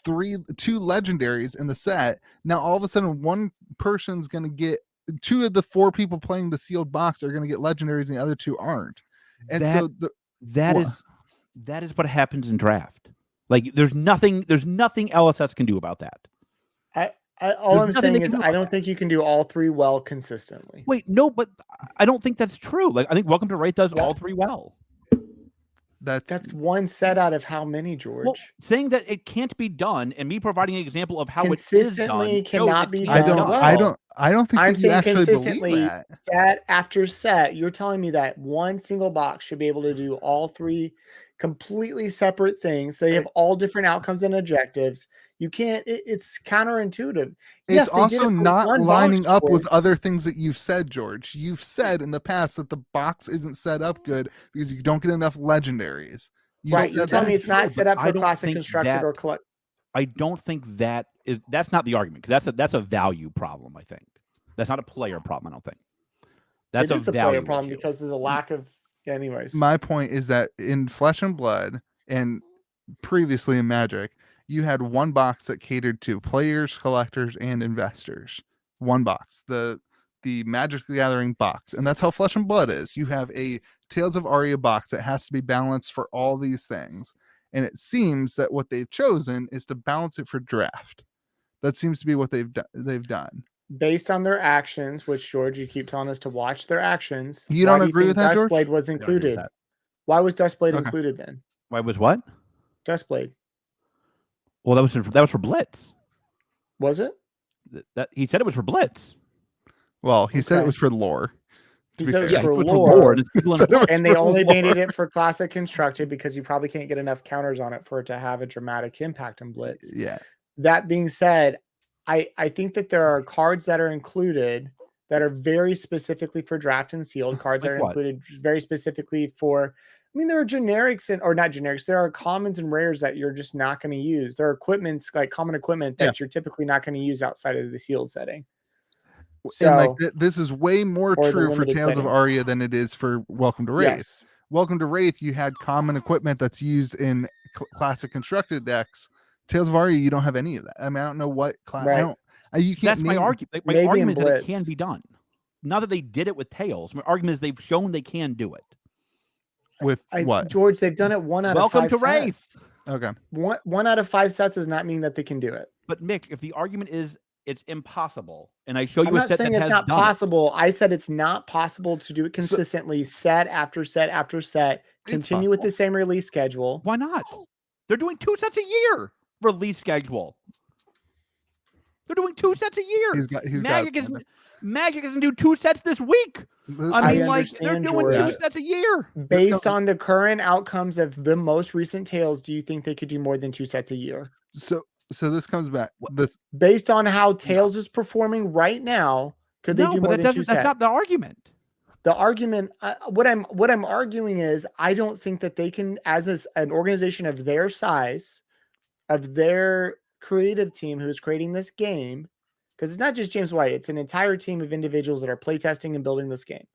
2 legendaries in the set, now all of a sudden one person's going to get 2 of the 4 people playing the sealed box are going to get legendaries and the other 2 aren't. And that is what happens in draft. Like there's nothing LSS can do about that. All I'm saying is I don't think you can do all 3 well consistently. Wait, no, but I don't think that's true. Like I think Welcome to Wraith does all 3 well. That's one set out of how many, George? Well, saying that it can't be done and me providing an example of how consistently it is done cannot be done. I don't think I'm that you saying actually consistently, believe that. set after set, you're telling me that one single box should be able to do all 3 completely separate things. They have all different outcomes and objectives. You can't. It's counterintuitive. It's also not lining up with other things that you've said, George. You've said in the past that the box isn't set up good because you don't get enough legendaries. You're telling me it's not set up for classic constructed or collect. I don't think that's not the argument, because that's a value problem. I think that's not a player problem. I don't think that's a player problem issue. because of the lack of. Anyways, my point is that in Flesh and Blood and previously in Magic, you had one box that catered to players, collectors, and investors. One box, the Magic the Gathering box, and that's how Flesh and Blood is. You have a Tales of Aria box that has to be balanced for all these things, and it seems that what they've chosen is to balance it for draft. That seems to be what they've done. Based on their actions, which George, you keep telling us to watch their actions. You don't agree with that, George? Dustblade was included. Why was Dustblade included then? Why was what? Dustblade. Well, that was for Blitz. Was it? That he said it was for Blitz. Well, he said it was for lore. He said it was for lore, and they only made it for classic constructed because you probably can't get enough counters on it for it to have a dramatic impact on Blitz. Yeah. That being said, I think that there are cards that are included that are very specifically for draft and sealed, cards that Like are what? included very specifically for. I mean, there are generics or not generics. There are commons and rares that you're just not going to use. There are equipments, like common equipment, that you're typically not going to use outside of the sealed setting. And like So, this is way more or the true for limited Tales of setting. Aria than it is for Welcome to Wraith. Yes. Welcome to Wraith, you had common equipment that's used in classic constructed decks. Tales of Aria, you don't have any of that. I mean, I don't know what class. Right. I don't. You can't. That's my argument. My maybe in argument is that it Blitz. can be done. Not that they did it with Tails. My argument is they've shown they can do it. With what? George, they've done it 1 out Welcome of 5 to Wraith. sets. Okay. One out of 5 sets does not mean that they can do it. But Mick, if the argument is it's impossible, and I show you I'm a not set saying that it's has not done possible. I said it's not possible to do it consistently, set after set after set, continue with the same release schedule. Why not? They're doing 2 sets a year release schedule. They're doing 2 sets a year. Magic doesn't do 2 sets this week. I mean, like they're doing George, 2 sets a year. Based on the current outcomes of the most recent Tales, do you think they could do more than 2 sets a year? So this comes back. Based on how Tales is performing right now, could they do more than 2 sets? That's not the argument. The argument, what I'm arguing is, I don't think that they can, as an organization of their size, of their creative team who's creating this game, because it's not just James White, it's an entire team of individuals that are playtesting and building this game.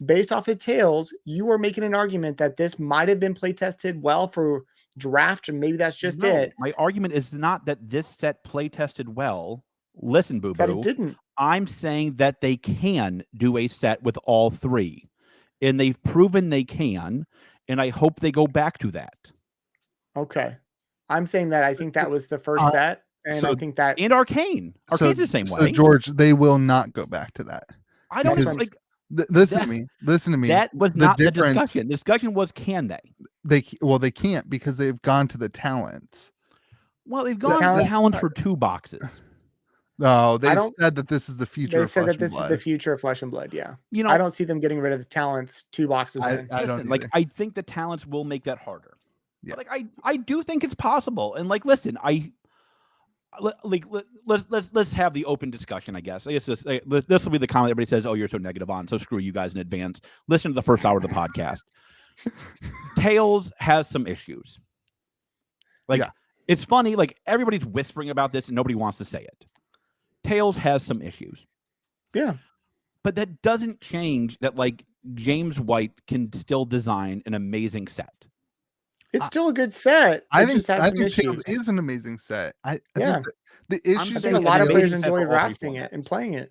Based off of Tales, you are making an argument that this might have been playtested well for draft, and maybe that's just it. My argument is not that this set playtested well. Listen, Boo Boo. It didn't. I'm saying that they can do a set with all 3, and they've proven they can, and I hope they go back to that. Okay. I'm saying that I think that was the first set, and I think that... And Arcane's the same way. So, George, they will not go back to that. I don't like... Listen to me. That was not the discussion. The discussion was, can they? They can't because they've gone to the talents. Well, they've gone to the talents for 2 boxes. No, they've said that this is the future. They said that this is the future of Flesh and Blood. Yeah, I don't see them getting rid of the talents 2 boxes in. I don't like. I think the talents will make that harder. Yeah. But, like I do think it's possible. And like, listen, let's have the open discussion. I guess this will be the comment everybody says, "Oh, you're so negative on." So screw you guys in advance. Listen to the first hour of the podcast. Tales has some issues. It's funny. Like everybody's whispering about this, and nobody wants to say it. Tales has some issues. Yeah. But that doesn't change that, like, James White can still design an amazing set. It's still a good set. I think Tales is an amazing set. I think the issues. I think a lot of players enjoy drafting it and playing it.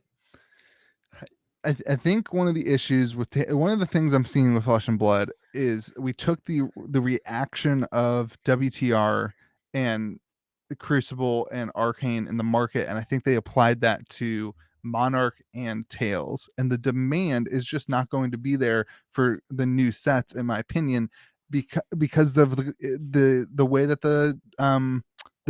I think one of the issues with one of the things I'm seeing with Flesh and Blood is we took the reaction of WTR and the Crucible and Arcane in the market, and I think they applied that to Monarch and Tales, and the demand is just not going to be there for the new sets, in my opinion, because of the way that the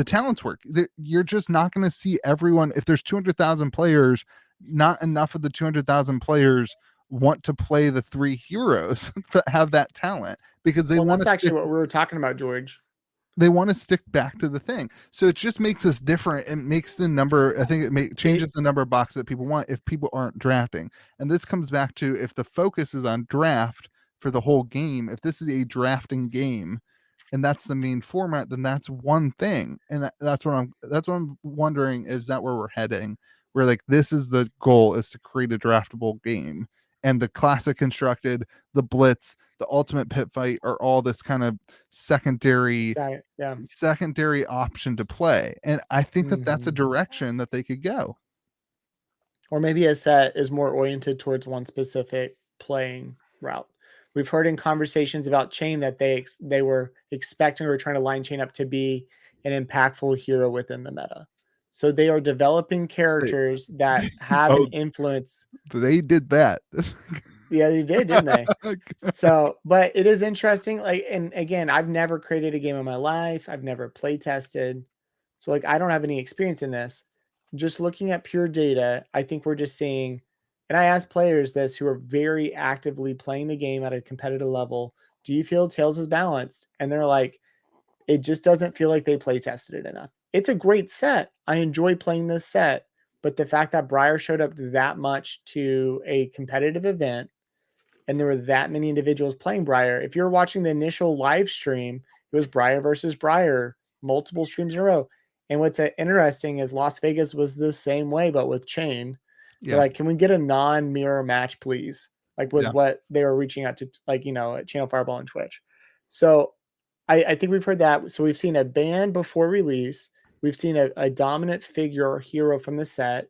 talents work. You're just not going to see everyone. If there's 200,000 players, not enough of the 200,000 players want to play the 3 heroes that have that talent, because they want to. That's actually what we were talking about, George. They want to stick back to the thing. So it just makes us different. It makes the number, I think it changes the number of boxes that people want if people aren't drafting. And this comes back to, if the focus is on draft for the whole game, if this is a drafting game and that's the main format, then that's one thing. And that's what I'm wondering, is that where we're heading? Where like, this is the goal, is to create a draftable game. And the classic constructed, the blitz, the ultimate pit fight are all this kind of secondary option to play. And I think that that's a direction that they could go. Or maybe a set is more oriented towards one specific playing route. We've heard in conversations about Chain that they were expecting or trying to line Chain up to be an impactful hero within the meta. So they are developing characters that have an influence. They did that. Yeah, they did, didn't they? So, but it is interesting. Like, and again, I've never created a game in my life. I've never play tested. So like, I don't have any experience in this. Just looking at pure data, I think we're just seeing, and I ask players this who are very actively playing the game at a competitive level, do you feel Tales is balanced? And they're like, it just doesn't feel like they play tested it enough. It's a great set. I enjoy playing this set, but the fact that Briar showed up that much to a competitive event and there were that many individuals playing Briar, if you're watching the initial live stream, it was Briar versus Briar, multiple streams in a row. And what's interesting is Las Vegas was the same way, but with Chain. They're like, can we get a non-mirror match, please? Like, was what they were reaching out to, like, at Channel Fireball and Twitch. So I think we've heard that. So we've seen a ban before release. We've seen a dominant figure or hero from the set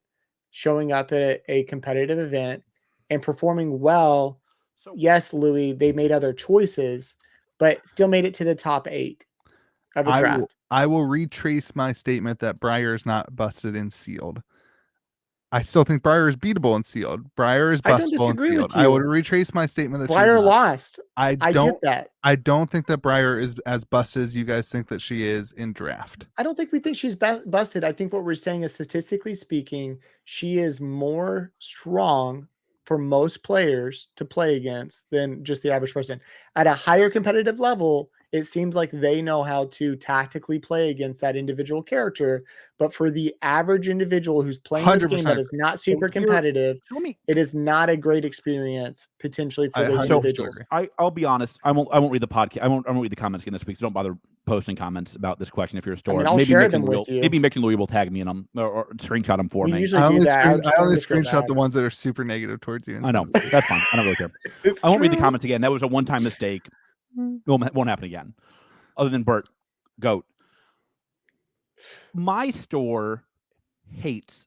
showing up at a competitive event and performing well. So yes, Louis, they made other choices, but still made it to the top 8 of a draft. I will retrace my statement that Briar is not busted and sealed. I still think Briar is beatable and sealed. Briar is bustable and sealed. I would retrace my statement that Briar lost. I get that. I don't think that Briar is as busted as you guys think that she is in draft. I don't think we think she's busted. I think what we're saying is, statistically speaking, she is more strong for most players to play against than just the average person. At a higher competitive level, it seems like they know how to tactically play against that individual character. But for the average individual who's playing this game that is not super competitive, it is not a great experience potentially for those individuals. I'll be honest. I won't read the podcast. I won't read the comments again this week. So don't bother posting comments about this question if you're a store. I'll share them with you. Maybe Mitch and Louis will tag me in them or screenshot them for me. I only screenshot the ones that are super negative towards you. I know. That's fine. I don't really care. I won't read the comments again. That was a one-time mistake. Won't happen again. Other than Bert, GOAT. My store hates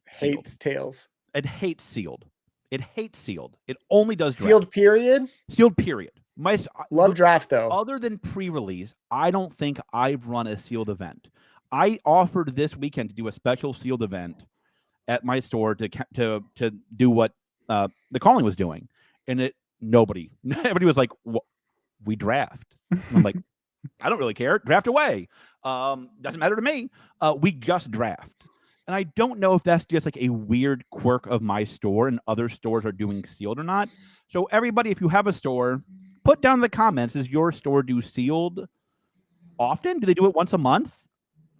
tails. It hates sealed. It hates sealed. It only does sealed. Draft. Period. Sealed. Period. Love draft though. Other than pre-release, I don't think I've run a sealed event. I offered this weekend to do a special sealed event at my store to do what the calling was doing, and everybody was like, we draft. And I'm like, I don't really care. Draft away. Doesn't matter to me. We just draft. And I don't know if that's just like a weird quirk of my store and other stores are doing sealed or not. So everybody, if you have a store, put down in the comments, does your store do sealed often? Do they do it once a month?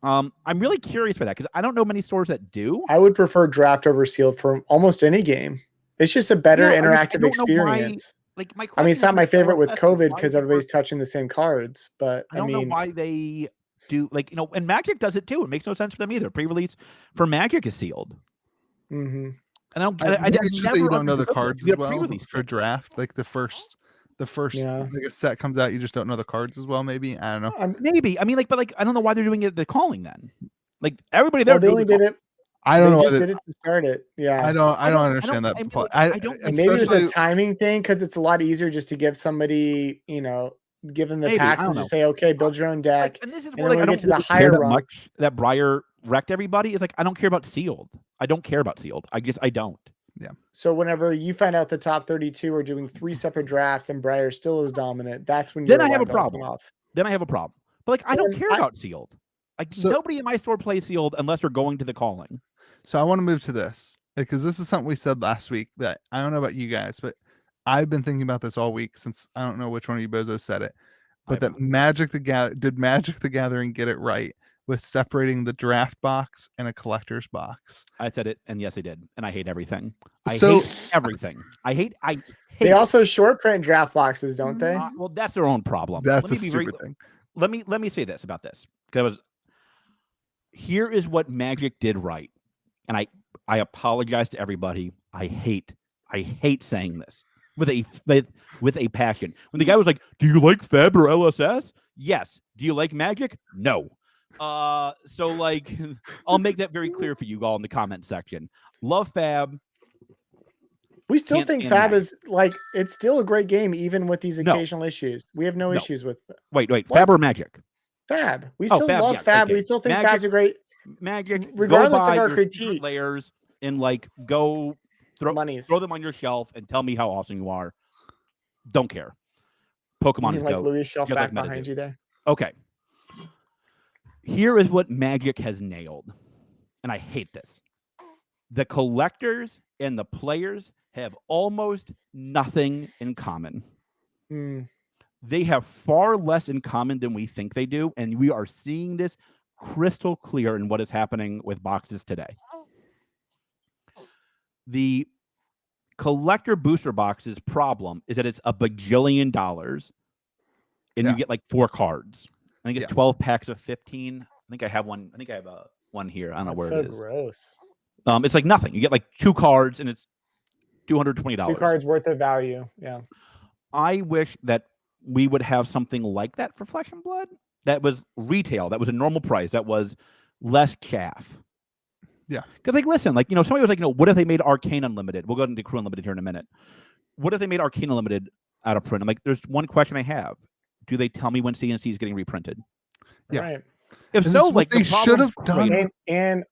I'm really curious for that because I don't know many stores that do. I would prefer draft over sealed for almost any game. It's just a better interactive experience. Like it's not my favorite with COVID because everybody's touching the same cards, but I don't know why they do and Magic does it too. It makes no sense for them either. Pre-release for Magic is sealed. Mm-hmm. And it's just that you don't know the cards as well for draft. Like the first like a set comes out, you just don't know the cards as well. Maybe I don't know. Maybe I don't know why they're doing it. The calling then, like everybody there. They only did it. I don't know. They just did it to start it. Yeah. I don't understand that. Maybe it's a timing thing because it's a lot easier just to give somebody, give them the packs and just say, okay, build your own deck. And this is where I get to the higher rung. That Briar wrecked everybody. It's like, I don't care about sealed. I don't care about sealed. I don't. Yeah. So whenever you find out the top 32 are doing 3 separate drafts and Briar still is dominant, that's when I have a problem. Then I have a problem. But I don't care about sealed. Nobody in my store plays sealed unless they're going to the calling. So I want to move to this because this is something we said last week that I don't know about you guys, but I've been thinking about this all week since I don't know which one of you bozos said it, but that Magic the Gathering get it right with separating the draft box and a collector's box. I said it, and yes, I did, and I hate everything. I hate everything. I hate. They also short print draft boxes, don't they? Well, that's their own problem. That's a stupid thing. Let me say this about this because here is what Magic did right. And I apologize to everybody. I hate saying this with a passion. When the guy was like, "Do you like Fab or LSS?" Yes. Do you like Magic? No. So I'll make that very clear for you all in the comment section. Love Fab. We still think Fab is it's still a great game even with these occasional issues. We have no issues with. Wait. What? Fab or Magic? Fab. We still love Fab. Okay. We still think Magic, Fab's a great. Magic, regardless of our critiques, layers and go throw them on your shelf and tell me how awesome you are. Don't care. Pokemon is dope. Louis' shelf back behind you there. Okay. Here is what Magic has nailed, and I hate this. The collectors and the players have almost nothing in common. They have far less in common than we think they do, and we are seeing this crystal clear in what is happening with boxes today. The collector booster box's problem is that it's $1 bajillion, and you get like 4 cards. I think it's 12 packs of 15. I think I have one. I think I have one here. I don't know where it is. Gross. It's like nothing. You get like 2 cards, and it's $220. 2 cards worth of value. Yeah. I wish that we would have something like that for Flesh and Blood. That was retail. That was a normal price. That was less chaff. Yeah. Because like, listen, like, somebody was like, what if they made Arcane Unlimited? We'll go into Crew Unlimited here in a minute. What if they made Arcane Unlimited out of print? I'm like, there's one question I have. Do they tell me when CNC is getting reprinted? Yeah. Right. If so, like, they should have done. And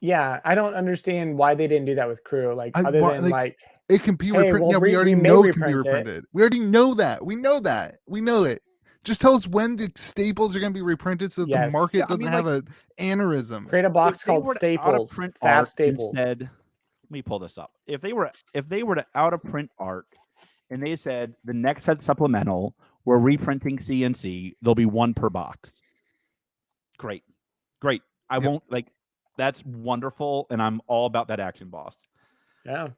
yeah, I don't understand why they didn't do that with Crew. Like, other than like it can be reprinted. We already know it can be reprinted. We already know that. We know that. We know it. Just tell us when the staples are going to be reprinted so that the market doesn't have an aneurysm. Create a box called Staples. Fab Staples. Instead, let me pull this up. If they were to out of print art and they said the next set supplemental, we're reprinting CNC, there'll be 1 per box. Great. I won't like. That's wonderful, and I'm all about that action, boss. Yeah.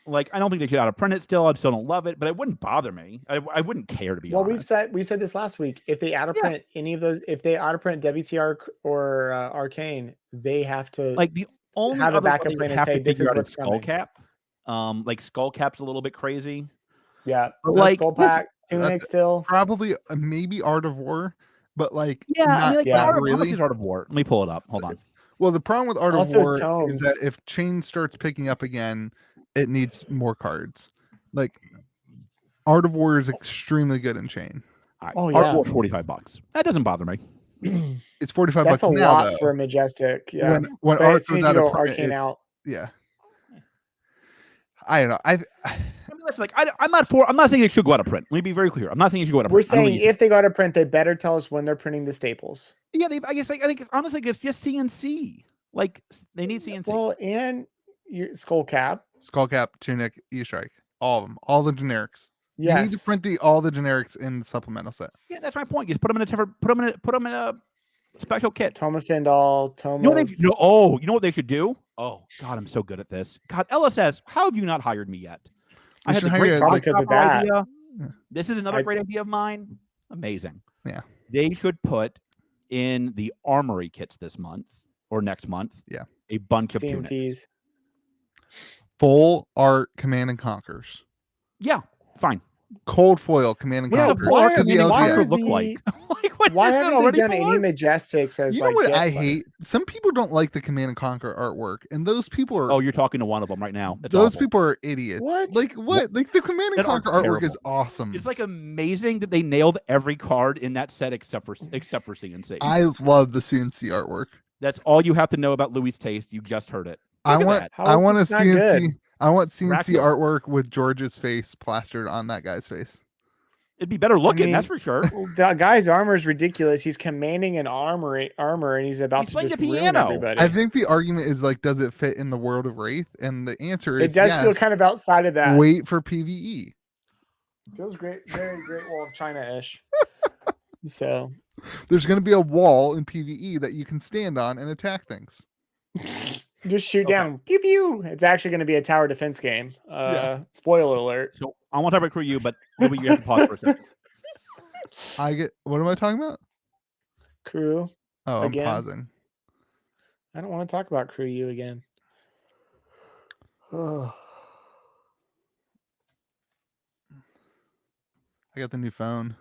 Like, I don't think they should out of print it still. I still don't love it, but it wouldn't bother me. I wouldn't care, to be honest. We said this last week. If they out of print any of those, if they out of print WTR or Arcane, they have to like the only have a backup plan and say this is what's coming. Skullcap. Like Skullcap's a little bit crazy. Yeah, but like Skullpack, Tunic still probably maybe Art of War, but like not really. Art of War. Let me pull it up. Hold on. Well, the problem with Art of War is that if Chain starts picking up again, it needs more cards. Like Art of War is extremely good in Chain. Art of War $45. That doesn't bother me. It's $45 That's a now, lot though. for a Majestic. Yeah. When Art goes out of print, Arcane out. Yeah. I don't know. I mean, listen, like I'm not saying it should go out of print. Let me be very clear. I'm not saying it should go out of print. We're saying if they go out of print, they better tell us when they're printing the staples. Yeah, I think honestly, it's just CNC. Like they need CNC. Well, and your Skullcap, Tunic, E-Strike, all of them, all the generics. Yes. You need to print all the generics in the supplemental set. Yeah, that's my point. Just put them in a special kit. Toma Findall, You know what they should do? Oh God, I'm so good at this. God, LSS, how have you not hired me yet? I had a great because of that. idea. Yeah. This is another great idea of mine. Amazing. Yeah. They should put in the armory kits this month or next month. Yeah. A bunch of CNCs. tunics. Full art Command and Conquers. Yeah, fine. Cold foil Command and Conquers. What does the LGR look like? Why haven't they done any Majestics as you know what I hate? Some people don't like the Command and Conquer artwork, and those people are. Oh, you're talking to one of them right now. That's those awful. people are idiots. What? Like what? Like the Command and Conquer artwork is awesome. It's like amazing that they nailed every card in that set except for CNC. I love the CNC artwork. That's all you have to know about Louis' taste. You just heard it. I want a CNC. I want CNC artwork with George's face plastered on that guy's face. It'd be better looking, that's for sure. The guy's armor is ridiculous. He's commanding an armor, and he's about to just ruin everybody. I think the argument is like, does it fit in the world of Wraith? And the answer is it does yes. feel kind of outside of that. Wait for PvE. Feels great, very Great Wall of China-ish. So there's going to be a wall in PvE that you can stand on and attack things. Just shoot down. Pew pew. It's actually going to be a tower defense game. Spoiler alert. So I want to talk about Crew, but maybe you have to pause for a second. What am I talking about? Crew. Oh, again. I'm pausing. I don't want to talk about Crew U again. I got the new phone.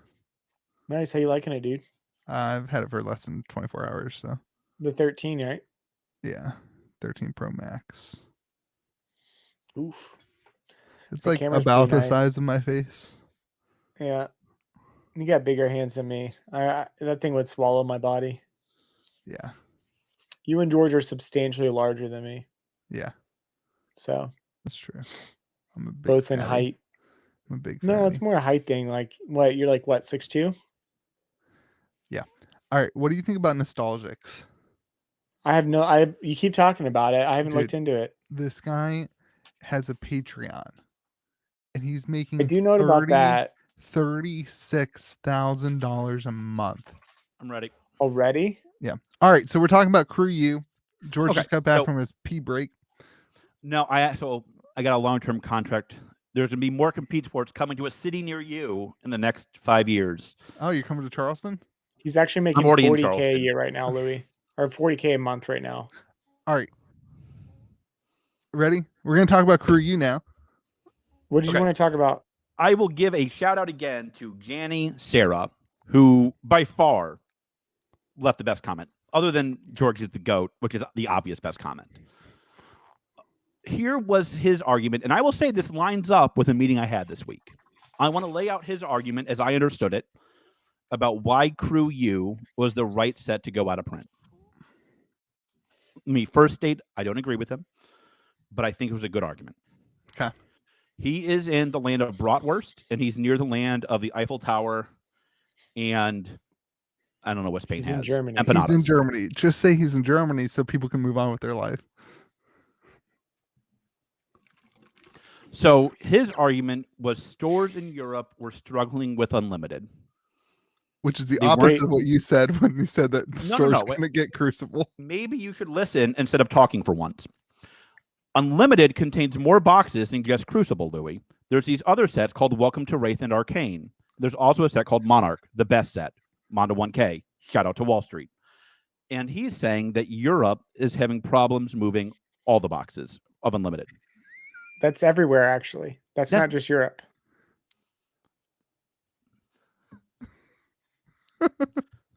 Nice. How you liking it, dude? I've had it for less than 24 hours. So the 13, right? Yeah. 13 Pro Max. Oof. It's like about the size of my face. Yeah. You got bigger hands than me. That thing would swallow my body. Yeah. You and George are substantially larger than me. Yeah. So. That's true. I'm a big both fatty. In height. I'm a big No, fatty. it's more a height thing. Like what? You're like what, 6'2"? Yeah. All right. What do you think about nostalgics? You keep talking about it. I haven't looked into it. This guy has a Patreon and he's making I do know about that. $36,000 a month. I'm ready. Already? Yeah. All right. So we're talking about Crew U. George just got back from his pee break. No, I got a long-term contract. There's going to be more Compete Sports coming to a city near you in the next 5 years. Oh, you're coming to Charleston? He's actually making already in 40K a Charleston. year right now, Louis, or 40K a month right now. All right. Ready? We're going to talk about Crew U now. What did you want to talk about? I will give a shout out again to Janny Sarah, who by far left the best comment, other than George is the GOAT, which is the obvious best comment. Here was his argument, and I will say this lines up with a meeting I had this week. I want to lay out his argument as I understood it about why Crew U was the right set to go out of print. First state, I don't agree with him, but I think it was a good argument. Okay. He is in the land of Bratwurst, and he's near the land of the Eiffel Tower, and I don't know what Spain He's has. in Germany. Empanadas. He's in Germany. Just say he's in Germany so people can move on with their life. So his argument was stores in Europe were struggling with unlimited. Which is the They opposite weren't- of what you said when you said that the store's going to get Crucible. Maybe you should listen instead of talking for once. Unlimited contains more boxes than just Crucible, Louis. There's these other sets called Welcome to Wraith and Arcane. There's also a set called Monarch, the best set, Mondo 1K. Shout out to Wall Street. And he's saying that Europe is having problems moving all the boxes of Unlimited. That's everywhere, actually. That's not just Europe.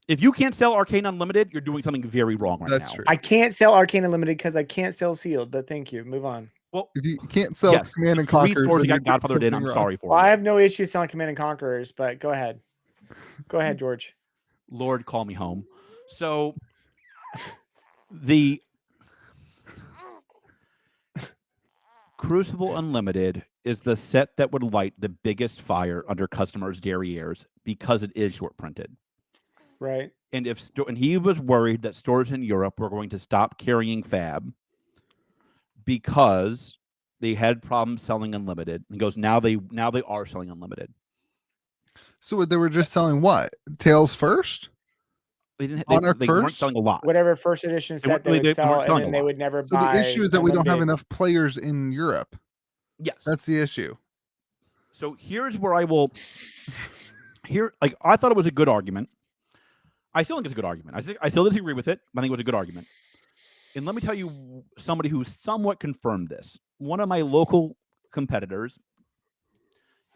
If you can't sell Arcane Unlimited, you're doing something very wrong right That's now. true. I can't sell Arcane Unlimited because I can't sell Sealed, but thank you. Move on. Well, if you can't sell Command and Three Conquer, stores that got Godfathered in, I'm sorry for Well, you. I have no issue selling Command and Conquerors, but go ahead. Go ahead, George. Lord, call me home. So the Crucible Unlimited is the set that would light the biggest fire under customers' derrieres because it is short printed. Right. And and he was worried that stores in Europe were going to stop carrying Fab because they had problems selling Unlimited. And goes, now they are selling Unlimited. So they were just selling what? Tails first? They didn't. They weren't first? selling a lot. Whatever first edition set they would sell, and then they would never So buy. the issue is that we don't have Unlimited. enough players in Europe. Yes, that's the issue. So here's where I will. I thought it was a good argument. I still think it's a good argument. I still disagree with it, but I think it was a good argument. And let me tell you somebody who somewhat confirmed this. One of my local competitors,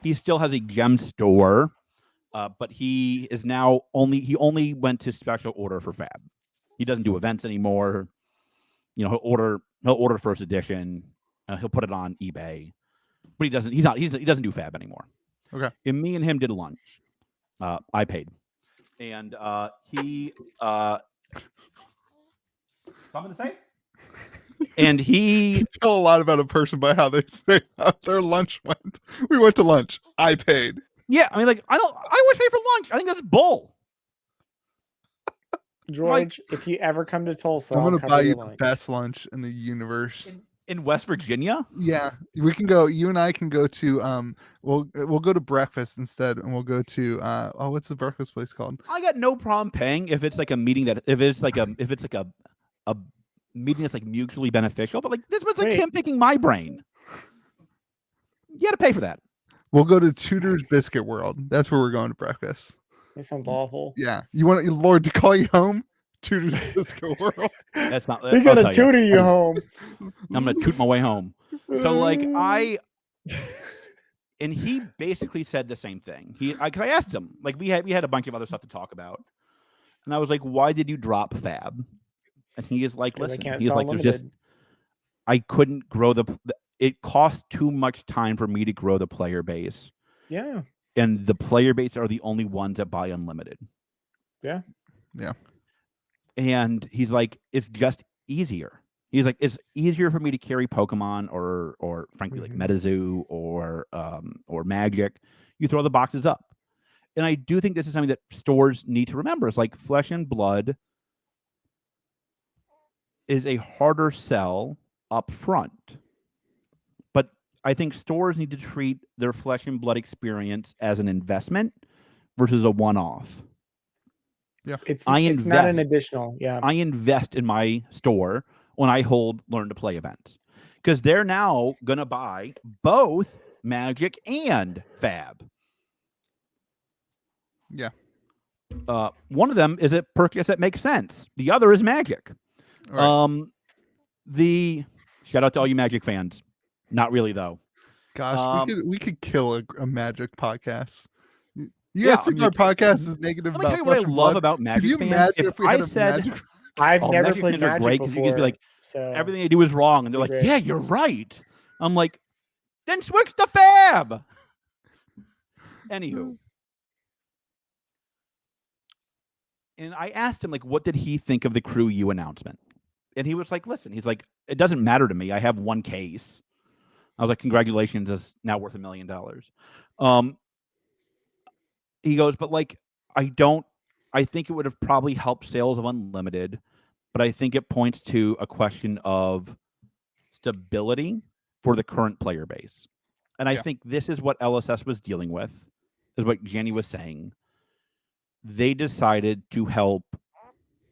he still has a gem store, but he is now only went to special order for Fab. He doesn't do events anymore. You know, he'll order first edition. He'll put it on eBay, but he doesn't do Fab anymore. Okay. And me and him did lunch. I paid. And he something to say? And he tell a lot about a person by how they say how their lunch went. We went to lunch. I paid. Yeah, I mean, I would pay for lunch. I think that's bull. George, if you ever come to Tulsa, I'm I'll gonna cover buy your you the lunch. best lunch in the universe. In West Virginia? Yeah, we can go. You and I can go to we'll go to breakfast instead, and we'll go to what's the breakfast place called? I got no problem paying if it's like a meeting if it's like a meeting that's like mutually beneficial. But like this was like him picking my brain. You got to pay for that. We'll go to Tudor's Biscuit World. That's where we're going to breakfast. That sounds awful. Yeah, you want Lord to call you home? Tudor's Biscuit World. That's not. We're gonna tutor you home. I'm gonna toot my way home. So and he basically said the same thing. I asked him, like we had a bunch of other stuff to talk about, and I was like, "Why did you drop Fab?" And he is like, "Listen, he's like, I couldn't grow it cost too much time for me to grow the player base. Yeah, and the player base are the only ones that buy Unlimited. Yeah, yeah." And he's like, it's just easier. He's like, it's easier for me to carry Pokemon or frankly like Metazoo or Magic. You throw the boxes up. And I do think this is something that stores need to remember. It's like Flesh and Blood is a harder sell up front. But I think stores need to treat their Flesh and Blood experience as an investment versus a one-off. Yeah, it's not an additional. Yeah, I invest in my store when I hold Learn to Play events because they're now going to buy both Magic and Fab. Yeah. One of them is a purchase that makes sense. The other is Magic. Right. The shout out to all you Magic fans. Not really though. Gosh, we could kill a Magic podcast. You Yeah, guys think I mean, our podcast is negative Let me tell about you what I Flesh and love Blood? about Could Magic you fans. imagine If if we I had a said Magic? I've never Magic played fans are Magic great because before. you can be like, so everything they do is wrong, and they're like, Great. yeah, you're right. I'm like, then switch to Fab. Anywho. And I asked him, like, what did he think of the Crew U announcement? And he was like, listen, he's like, it doesn't matter to me. I have one case. I was like, congratulations, it's now worth $1 million. He goes, but like, I think it would have probably helped sales of Unlimited, but I think it points to a question of stability for the current player base. And I think this is what LSS was dealing with, is what Jenny was saying. They decided to help.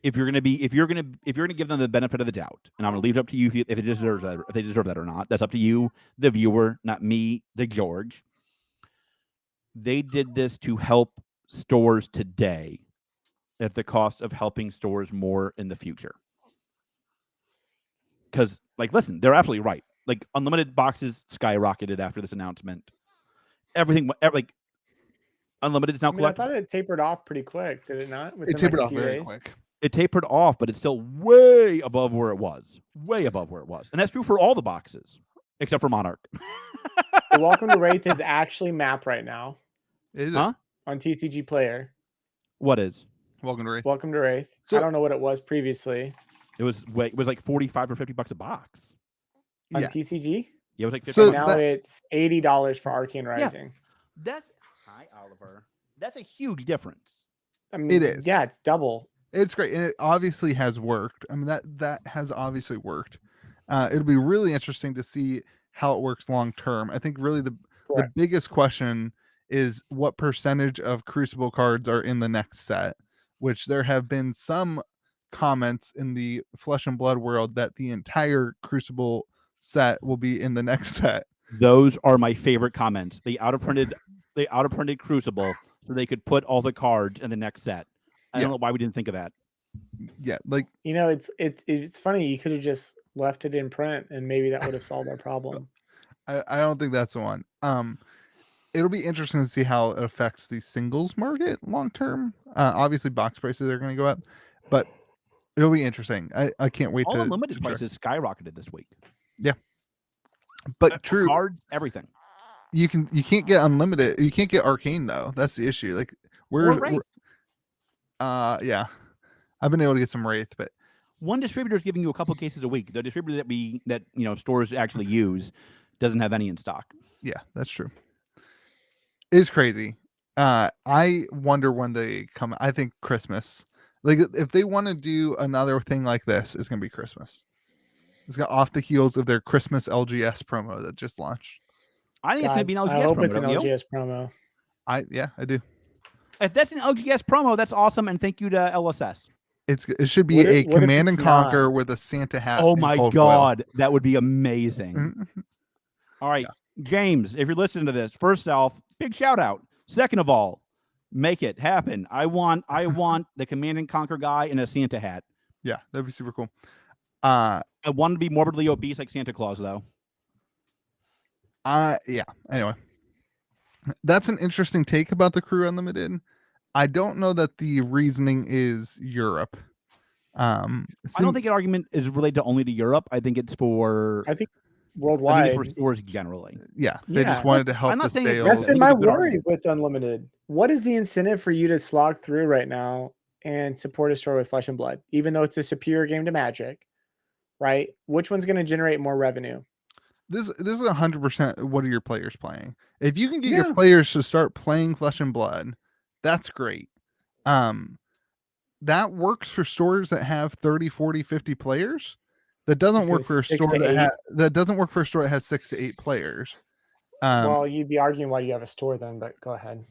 If you're gonna give them the benefit of the doubt, and I'm gonna leave it up to you if they deserve that or not. That's up to you, the viewer, not me, the George. They did this to help stores today at the cost of helping stores more in the future. Because, like, listen, they're absolutely right. Like, Unlimited boxes skyrocketed after this announcement. Everything, like, Unlimited is now I collectible. thought it tapered off pretty quick, did it not? It tapered off very quick. It tapered off, but it's still way above where it was. Way above where it was. And that's true for all the boxes, except for Monarch. The Welcome to Wraith is actually mapped right now. Is Huh? On TCG Player. What is? Welcome to Wraith. Welcome to Wraith. So, I don't know what it was previously. It was like $45 or $50 a box. On yeah. TCG? Yeah, it was like $50. So now it's $80 for Arcane Rising. Hi, Oliver. That's a huge difference. I mean, It is. Yeah, it's double. It's great, and it obviously has worked. I mean, that has obviously worked. It'll be really interesting to see how it works long term. I think really the biggest question is what percentage of Crucible cards are in the next set, which there have been some comments in the Flesh and Blood world that the entire Crucible set will be in the next set. Those are my favorite comments. They out of printed Crucible so they could put all the cards in the next set. I don't know why we didn't think of that. Yeah, like, you know, it's funny. You could have just left it in print, and maybe that would have solved our problem. I don't think that's the one. It'll be interesting to see how it affects the singles market long term. Obviously, box prices are going to go up, but it'll be interesting. I can't wait. All Unlimited prices skyrocketed this week. Yeah, but true. Cards, everything. You can't get Unlimited. You can't get Arcane though. That's the issue. Like yeah, I've been able to get some Wraith, but one distributor is giving you a couple cases a week. The distributor that stores actually use doesn't have any in stock. Yeah, that's true. It's crazy. I wonder when they come. I think Christmas. Like if they want to do another thing like this, it's gonna be Christmas. It's got off the heels of their Christmas LGS promo that just launched. I think it's gonna be an LGS promo. I hope it's an LGS promo. I do. If that's an LGS promo, that's awesome, and thank you to LSS. It should be a Command and Conquer with a Santa hat. Oh my god, that would be amazing. All right, James, if you're listening to this, first off, big shout out. Second of all, make it happen. I want the Command and Conquer guy in a Santa hat. Yeah, that'd be super cool. I want to be morbidly obese like Santa Claus, though. Yeah. Anyway, that's an interesting take about the Crew Unlimited. I don't know that the reasoning is Europe. I don't think an argument is related only to Europe. I think it's for. I think worldwide. For stores generally. Yeah, they just wanted to help the sales. That's been my worry with Unlimited. What is the incentive for you to slog through right now and support a store with Flesh and Blood, even though it's a superior game to Magic, right? Which one's going to generate more revenue? This is 100% what are your players playing? If you can get your players to start playing Flesh and Blood, that's great. That works for stores that have 30, 40, 50 players. That doesn't work for a store that doesn't work for a store that has 6 to 8 players. Well, you'd be arguing why you have a store then, but go ahead.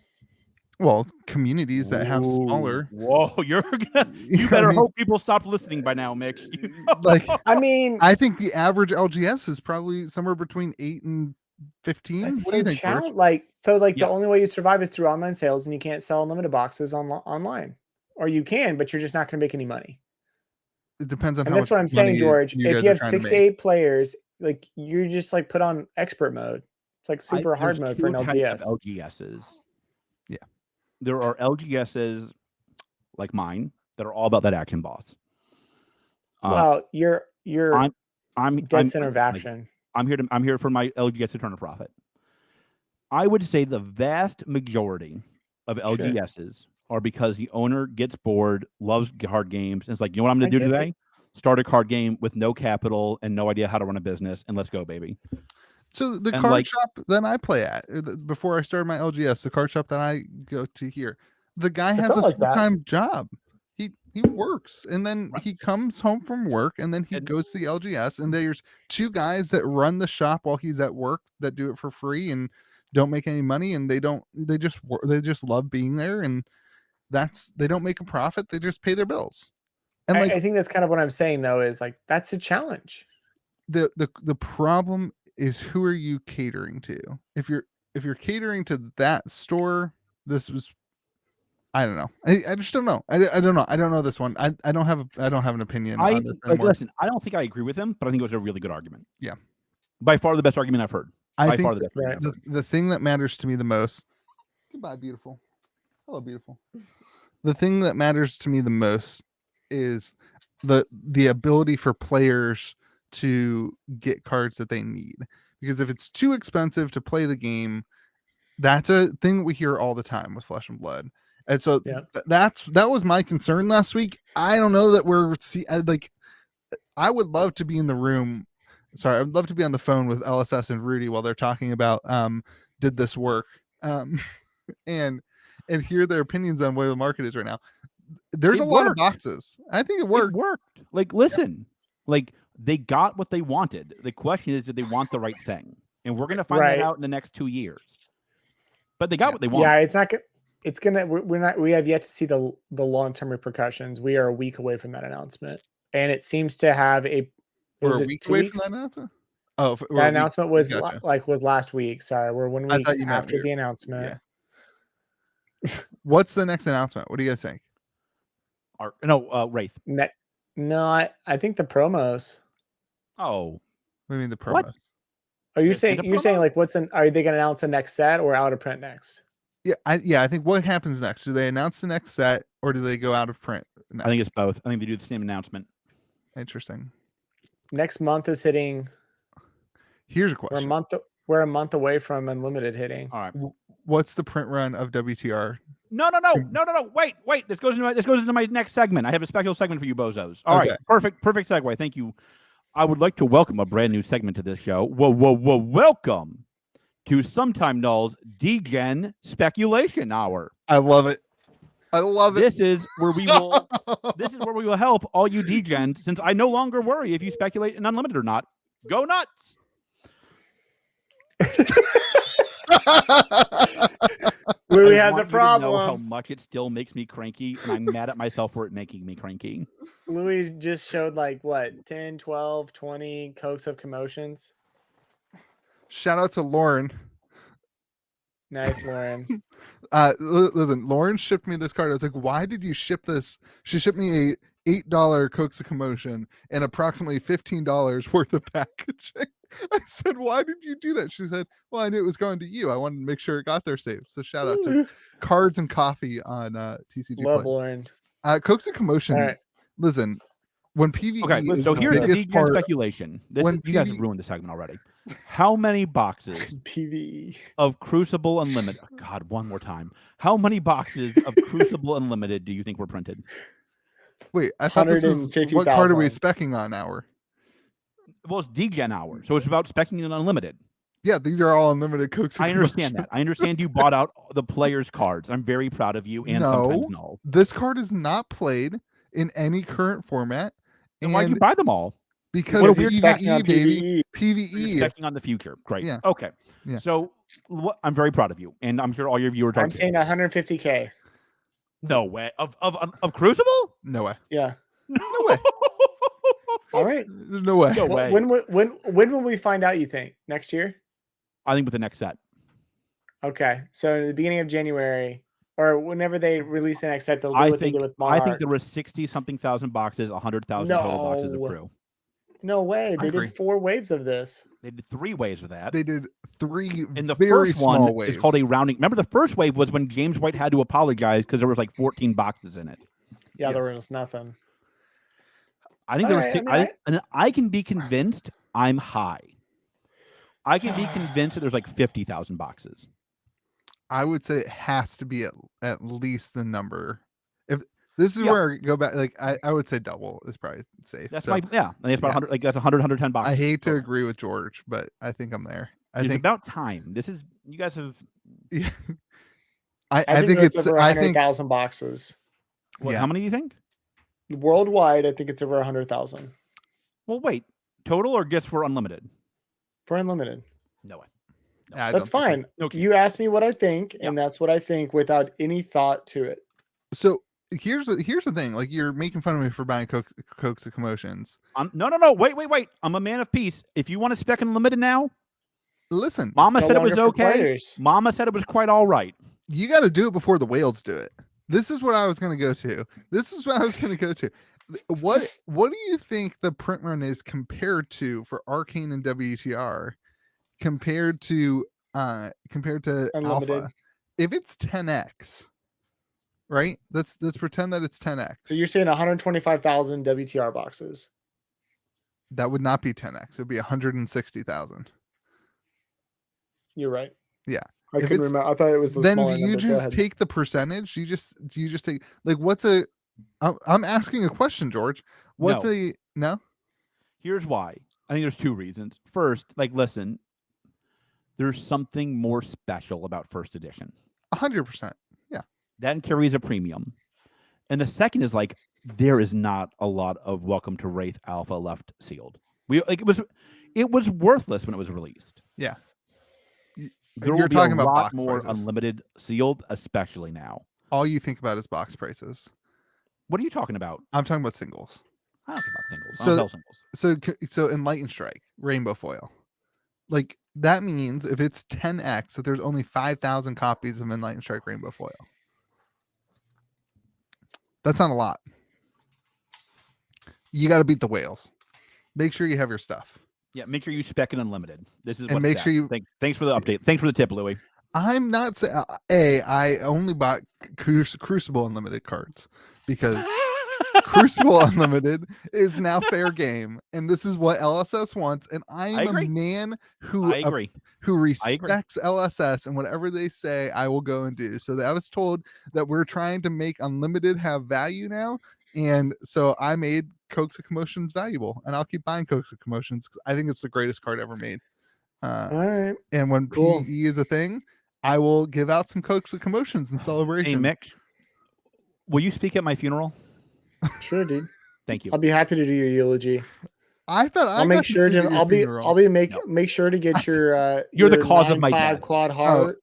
Well, communities that have smaller. Whoa, you I better mean, hope people stop listening by now, Mitch. like, I mean, I think the average LGS is probably somewhere between 8 and 15. that's What do you so think, George? the Yeah. only way you survive is through online sales, and you can't sell unlimited boxes online, or you can, but you're just not going to make any money. It depends on And how that's much what I'm saying, money George. you If guys you are have trying to 6 to make. 8 players, like you're just like put on expert mode. It's like super hard mode for an LGS. LGSs. Yeah. There are LGSs like mine that are all about that action boss. Well, you're I'm dead I'm, center of like, action. I'm here for my LGS to turn a profit. I would say the vast majority of Sure. LGSs are because the owner gets bored, loves card games, and it's like, you know what I'm going I to do get it. today? Start a card game with no capital and no idea how to run a business, and let's go, baby. So the And, card like- shop that I play at before I started my LGS, the card shop that I go to here, the guy has felt a like that. full-time job. He works, and then Right. he comes home from work, and then he And- goes to the LGS, and there's 2 guys that run the shop while he's at work that do it for free and don't make any money, and they just love being there, and they don't make a profit, they just pay their bills. And like I think that's kind of what I'm saying though, is like that's a challenge. the problem is, who are you catering to? If you're catering to that store, this was, I don't know. I just don't know. I don't know. I don't know this one. I don't have an opinion on this anymore. Listen, I don't think I agree with him, but I think it was a really good argument. Yeah. By far the best argument I've heard. I By think far the best argument I've heard. the thing that matters to me the most. Goodbye, beautiful. Hello, beautiful. The thing that matters to me the most is the ability for players to get cards that they need. Because if it's too expensive to play the game, that's a thing that we hear all the time with Flesh and Blood. And so that was my concern last week. I don't know that I would love to be in the room. Sorry, I'd love to be on the phone with LSS and Rudy while they're talking about did this work, and hear their opinions on where the market is right now. There's a lot of boxes. I think it worked. It worked. Like, listen, like they got what they wanted. The question is, did they want the right thing? And we're gonna find that out in the next 2 years. But they got what they wanted. Yeah, it's not good. It's gonna. We have yet to see the long-term repercussions. We are a week away from that announcement, and it seems to have a. We're a week away from that announcement. Oh, that announcement was was last week. Sorry, we're 1 week after the announcement. Yeah. What's the next announcement? What do you guys think? Wraith. No, I think the promos. Oh, what do you mean the promos? What? Are you saying like are they going to announce the next set or out of print next? Yeah, I think what happens next? Do they announce the next set or do they go out of print next? I think it's both. I think they do the same announcement. Interesting. Next month is hitting. Here's a question. We're a month away from Unlimited hitting. All right. What's the print run of WTR? No. Wait. This goes into my next segment. I have a special segment for you bozos. All right. Perfect segue. Thank you. I would like to welcome a brand new segment to this show. Welcome to Sometime Null's Degen Speculation Hour. I love it. This is where we will help all you degens, since I no longer worry if you speculate in Unlimited or not. Go nuts. Louis has a I problem. know how much it still makes me cranky, and I'm mad at myself for it making me cranky. Louis just showed like what 10, 12, 20 cokes of commotions. Shout out to Lauren. Nice, Lauren. Listen, Lauren shipped me this card. I was like, why did you ship this? She shipped me a $8 Cokes of Commotion and approximately $15 worth of packaging. I said, why did you do that? She said, well, I knew it was going to you. I wanted to make sure it got there safe. So shout out to Cards and Coffee on TCG Love Play. Lauren. Cokes of Commotion. All right. Listen, when PvE okay, so here's the DGen speculation. You guys have ruined the segment already. How many boxes PvE of Crucible Unlimited? Oh, God, one more time. How many boxes of Crucible Unlimited do you think were printed? Wait, I thought this was what card are we specking on hour? Well, it's DGen hour, so it's about specking in Unlimited. Yeah, these are all unlimited Cokes. I understand that. I understand you bought out the players' cards. I'm very proud of you. And sometimes no. This card is not played in any current format. And why'd you buy them all? Because Because he's specking on PvE, baby. PvE. PvE. You're checking on the future. Great. Yeah. Okay. Yeah. So I'm very proud of you, and I'm sure all your viewers are. I'm saying 150K. No way. Of Crucible? No way. Yeah. No way. All right. There's no way. No way. When will we find out, you think? Next year? I think with the next set. Okay. So in the beginning of January, or whenever they release the next set, they'll do I what they think did with Monarch. there were 60-something thousand boxes, 100,000 total boxes of No. Crew. No way. They agree. did 4 waves of this. They did 3 waves of that. They did 3 and the very first small one waves. is called a rounding. Remember, the first wave was when James White had to apologize because there was like 14 boxes in it. Yeah, Yeah. there was nothing. I think All there was. right, And I can be convinced I'm high. I can be convinced that there's like 50,000 boxes. I would say it has to be at least the number. If this is Yeah. where I go back, like I would say double is probably safe. That's So, And it's about yeah. 100. Like that's 110 boxes. I hate to total. agree with George, but I think I'm there. I It's think about time. This is you guys have. yeah. I think it's over 100,000 boxes. What, Yeah. How many do you think? Worldwide, I think it's over 100,000 Well, wait. Total or just for unlimited? for unlimited. No way. I That's don't think fine. Okay. You asked me what I think, Yeah. and that's what I think without any thought to it. So here's the thing. Like you're making fun of me for buying Cokes and Commotions. No. Wait. I'm a man of peace. If you want to spec unlimited now, Listen, Mama no said it was longer for okay. players. Mama said it was quite all right. you got to do it before the whales do it. This is what I was going to go to. What do you think the print run is compared to for Arcane and WTR compared to Unlimited. Alpha? If it's 10x, right? Let's pretend that it's 10x. So you're saying 125,000 WTR boxes. That would not be 10x. It would be 160,000. You're right. Yeah. I If couldn't it's- remember. I thought it was the Then smaller do you number. Go just ahead. take the percentage? Do you just take like what's a? I'm asking a question, George. What's No. a no? Here's why. I think there's 2 reasons. First, like, listen, there's something more special about first edition. 100%. That carries a premium. And the second is like, there is not a lot of Welcome to Wraith Alpha left sealed. It was worthless when it was released. Yeah. There You're will be talking a about lot box more prices. unlimited sealed, especially now. All you think about is box prices. What are you talking about? I'm talking about singles. I don't care about singles. I So- don't sell singles. So in Light and Strike, Rainbow Foil, like that means if it's 10x that there's only 5,000 copies of Light and Strike Rainbow Foil. That's not a lot. You got to beat the whales. Make sure you have your stuff. Yeah, make sure you spec it unlimited. This is And what's make that. sure you- Thanks for the update. Thanks for the tip, Louis. I'm not saying I only bought Crucible Unlimited cards because Crucible Unlimited is now fair game, and this is what LSS wants. And I am agree. a man who I agree. respects LSS, and whatever they say, I will go and do. So I was told that we're trying to make Unlimited have value now, and so I made Cokes and Commotions valuable, and I'll keep buying Cokes and Commotions because I think it's the greatest card ever made. All right. And when Cool. PE is a thing, I will give out some Cokes and Commotions in Hey, celebration. Mick, will you speak at my funeral? Sure, dude. Thank you. I'll be happy to do your eulogy. I thought I'll make sure to make sure to get your You're the your cause of my 9.5 death. quad heart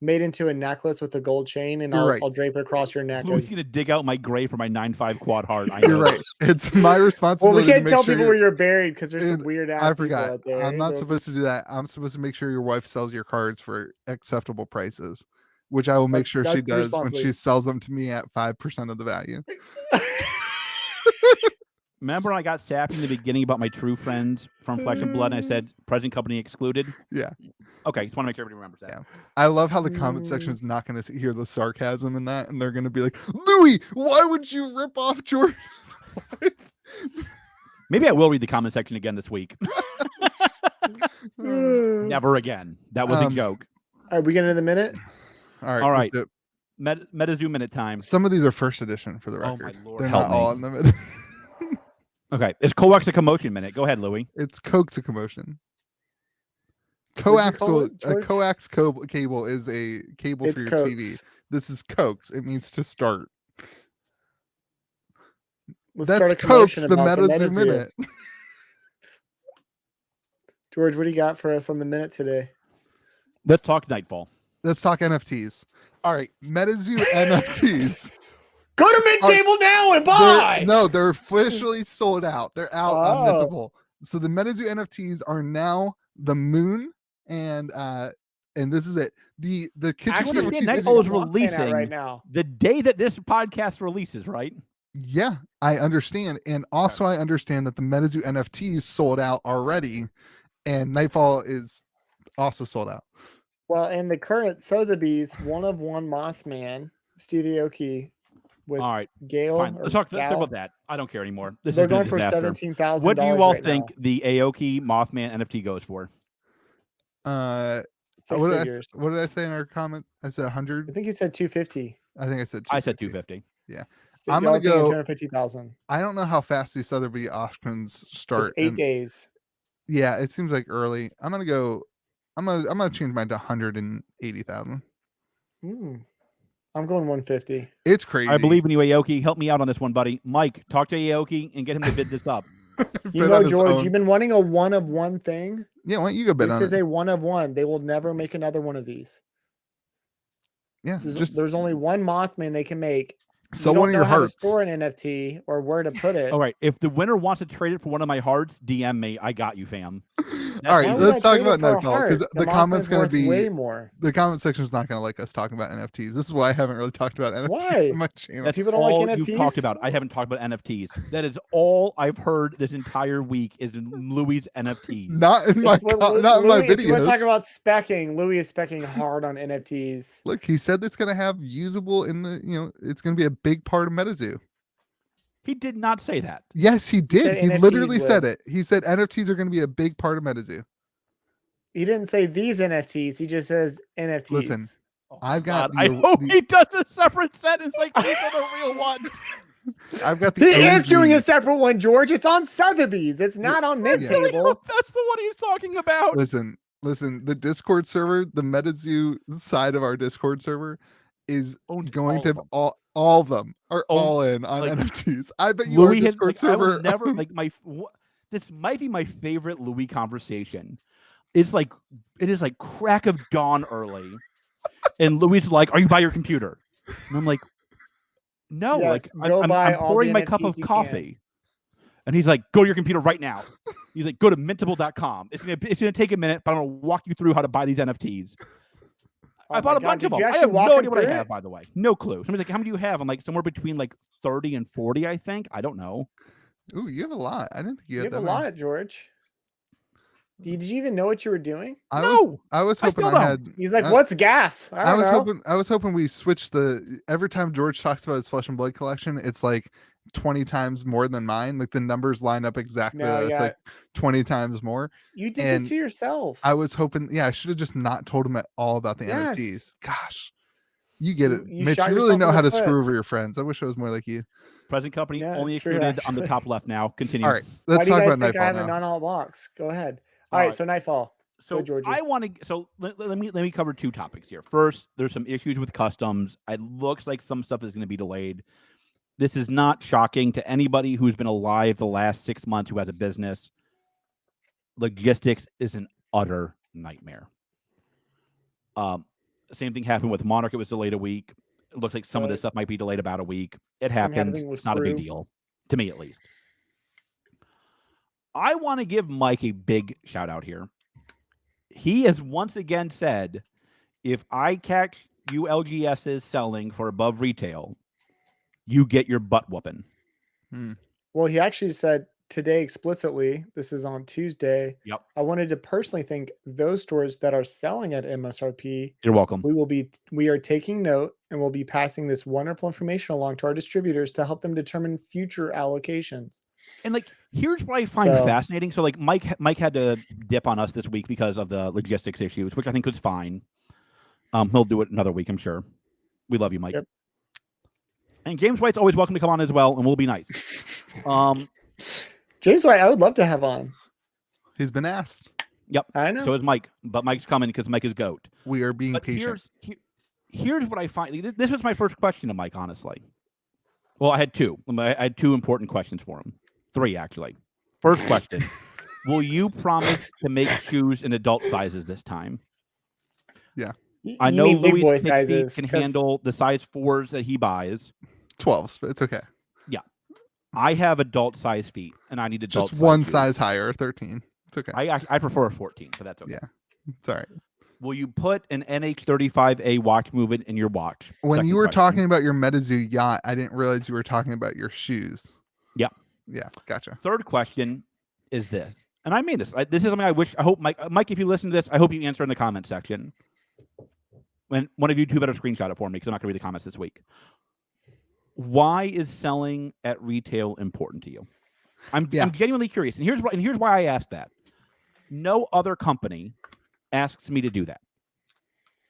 made into a necklace with a gold chain, and You're right. I'll drape it across your neck. Louis as- gonna dig out my grave for my 9.5 quad heart. I You're know right. It's my Well, responsibility. we can't to tell make sure people where you're buried because there's some Dude, weird ass I people forgot. out there. I'm not They'll- supposed to do that. I'm supposed to make sure your wife sells your cards for acceptable prices, which I will make sure she That's the does when she responsibility. sells them to me at 5% of the value. Remember when I got sapped in the beginning about my true friends from Flesh and Blood, and I said present company excluded? Yeah. Okay, just want to make sure everybody remembers that. Yeah. I love how the comment section is not going to hear the sarcasm in that, and they're going to be like, Louis, why would you rip off George's wife? Maybe I will read the comment section again this week. Never again. That was a joke. Are we getting to the minute? All right. All let's right. do it. Metazoo minute time. Some of these are first edition for the Oh record. my Lord, They're help not me. all in the middle. Okay, it's Coax a commotion minute. Go ahead, Louis. It's Cokes a commotion. What'd you call Coaxial, it, a George? coax cable is a cable It's for your Cokes. TV. This is Cokes. It means to start. Let's That's start a Cokes, commotion the about Metazoo minute. George, what do you got for us on the minute today? Let's talk Nightfall. Let's talk NFTs. All right, Metazoo NFTs. Go to Mid-Table now and buy! They're officially sold out. They're out on Mintable. So the Metazoo NFTs are now the moon, and this is it. The KitchenTableTCG Nightfall is releasing right now. The day that this podcast releases, right? Yeah, I understand. And also I understand that the Metazoo NFTs sold out already, and Nightfall is also sold out. Well, and the current Sotheby's 1-of-1 Mothman, Steve Aoki, with all right, Gale. fine. Let's talk about that. I don't care anymore. They're going for $17,000. What do you all think the Aoki Mothman NFT goes for? What did I say in our comment? I said 100. I think you said 250. I think I said 250. I said 250. Yeah. I'm gonna go 250,000. I don't know how fast these Sotheby's auctions start. It's 8 days. Yeah, it seems like early. I'm gonna change mine to 180,000. I'm going 150. It's crazy. I believe in you, Aoki. Help me out on this one, buddy. Mike, talk to Aoki and get him to bid this up. You know, George, you've been wanting a 1-of-1 thing. Yeah, why don't you go bid on it? This is a 1-of-1. They will never make another one of these. Yeah, there's only one Mothman they can make. So one of your hearts. To store an NFT or where to put it. All right. If the winner wants to trade it for one of my hearts, DM me. I got you, fam. All right, let's talk about Nightfall, because the comments going to be way more. The comment section is not going to like us talking about NFTs. This is why I haven't really talked about NFTs why? on my channel. That's people don't like NFTs. You've talked about. I haven't talked about NFTs. That is all I've heard this entire week is Louis' NFTs. Not in my videos. If you want to talk about specking, Louis is specking hard on NFTs. Look, he said it's going to have usable in the, it's going to be a big part of Metazoo. He did not say that. Yes, he did. He literally said it. He said NFTs are going to be a big part of Metazoo. He didn't say these NFTs. He just says NFTs. Listen, I've got. I hope he does a separate sentence like these are the real ones. I've got the. He is doing a separate one, George. It's on Sotheby's. It's not on Mid-Table. That's the one he's talking about. Listen. The Discord server, the Metazoo side of our Discord server, is going to all of them are all in on NFTs. I bet you our Discord server. I would never this might be my favorite Louis conversation. It is like crack of dawn early, and Louis is like, "Are you by your computer?" And I'm like, "No, yes, I'm pouring my cup of coffee." And he's like, "Go to your computer right now." He's like, "Go to mintable.com. It's gonna take a minute, but I'm gonna walk you through how to buy these NFTs." I bought a bunch of them. I have no idea what I have, by the way. No clue. Somebody's like, "How many do you have?" I'm like, somewhere between like 30 and 40, I think. I don't know. Ooh, you have a lot. I didn't think you had that. You have a lot, George. Did you even know what you were doing? I was hoping I had. He's like, "What's gas?" I was hoping we switched every time George talks about his Flesh and Blood collection, it's like 20 times more than mine. Like the numbers line up exactly. It's like 20 times more. You did this to yourself. I was hoping, I should have just not told him at all about the NFTs. Gosh, you get it, Mitch. You really know how to screw over your friends. I wish I was more like you. Present company only excluded on the top left now. Continue. All right, let's talk about Nightfall. I have a non-all box. Go ahead. All right, so Nightfall. So I want to. So let me cover two topics here. First, there's some issues with customs. It looks like some stuff is going to be delayed. This is not shocking to anybody who's been alive the last 6 months who has a business. Logistics is an utter nightmare. Same thing happened with Monarch. It was delayed a week. It looks like some of this stuff might be delayed about a week. It happens. It's not a big deal, to me at least. I want to give Mike a big shout out here. He has once again said, if I catch you LGSs selling for above retail, you get your butt whooping. Well, he actually said today explicitly, this is on Tuesday. Yep. I wanted to personally thank those stores that are selling at MSRP. You're welcome. We are taking note and we'll be passing this wonderful information along to our distributors to help them determine future allocations. And like, here's what I find fascinating. So like Mike had to dip on us this week because of the logistics issues, which I think was fine. He'll do it another week, I'm sure. We love you, Mike. Yep. And James White's always welcome to come on as well, and we'll be nice. James White, I would love to have on. He's been asked. Yep. I know. So is Mike, but Mike's coming because Mike is GOAT. We are being patient. Here's what I find. This was my first question to Mike, honestly. Well, I had two. I had two important questions for him. Three, actually. First question. Will you promise to make shoes in adult sizes this time? I You know mean big Louis' boy kick feet sizes can 'cause handle the size 4s that he buys. 12s, but it's okay. I have adult size feet, and I need adult Just one shoes. size higher, 13. It's okay. I prefer a 14, but that's okay. Yeah, it's all right. Will you put an NH35A watch movement in your watch? When Second you were question. talking about your Metazoo yacht, I didn't realize you were talking about your shoes. Yeah. Yeah, gotcha. Third question is this, and I mean this. This is something I hope Mike, if you listen to this, I hope you answer in the comment section. When one of you two better screenshot it for me, because I'm not going to read the comments this week. Why is selling at retail important to you? I'm genuinely curious, and here's why I asked that. No other company asks me to do that.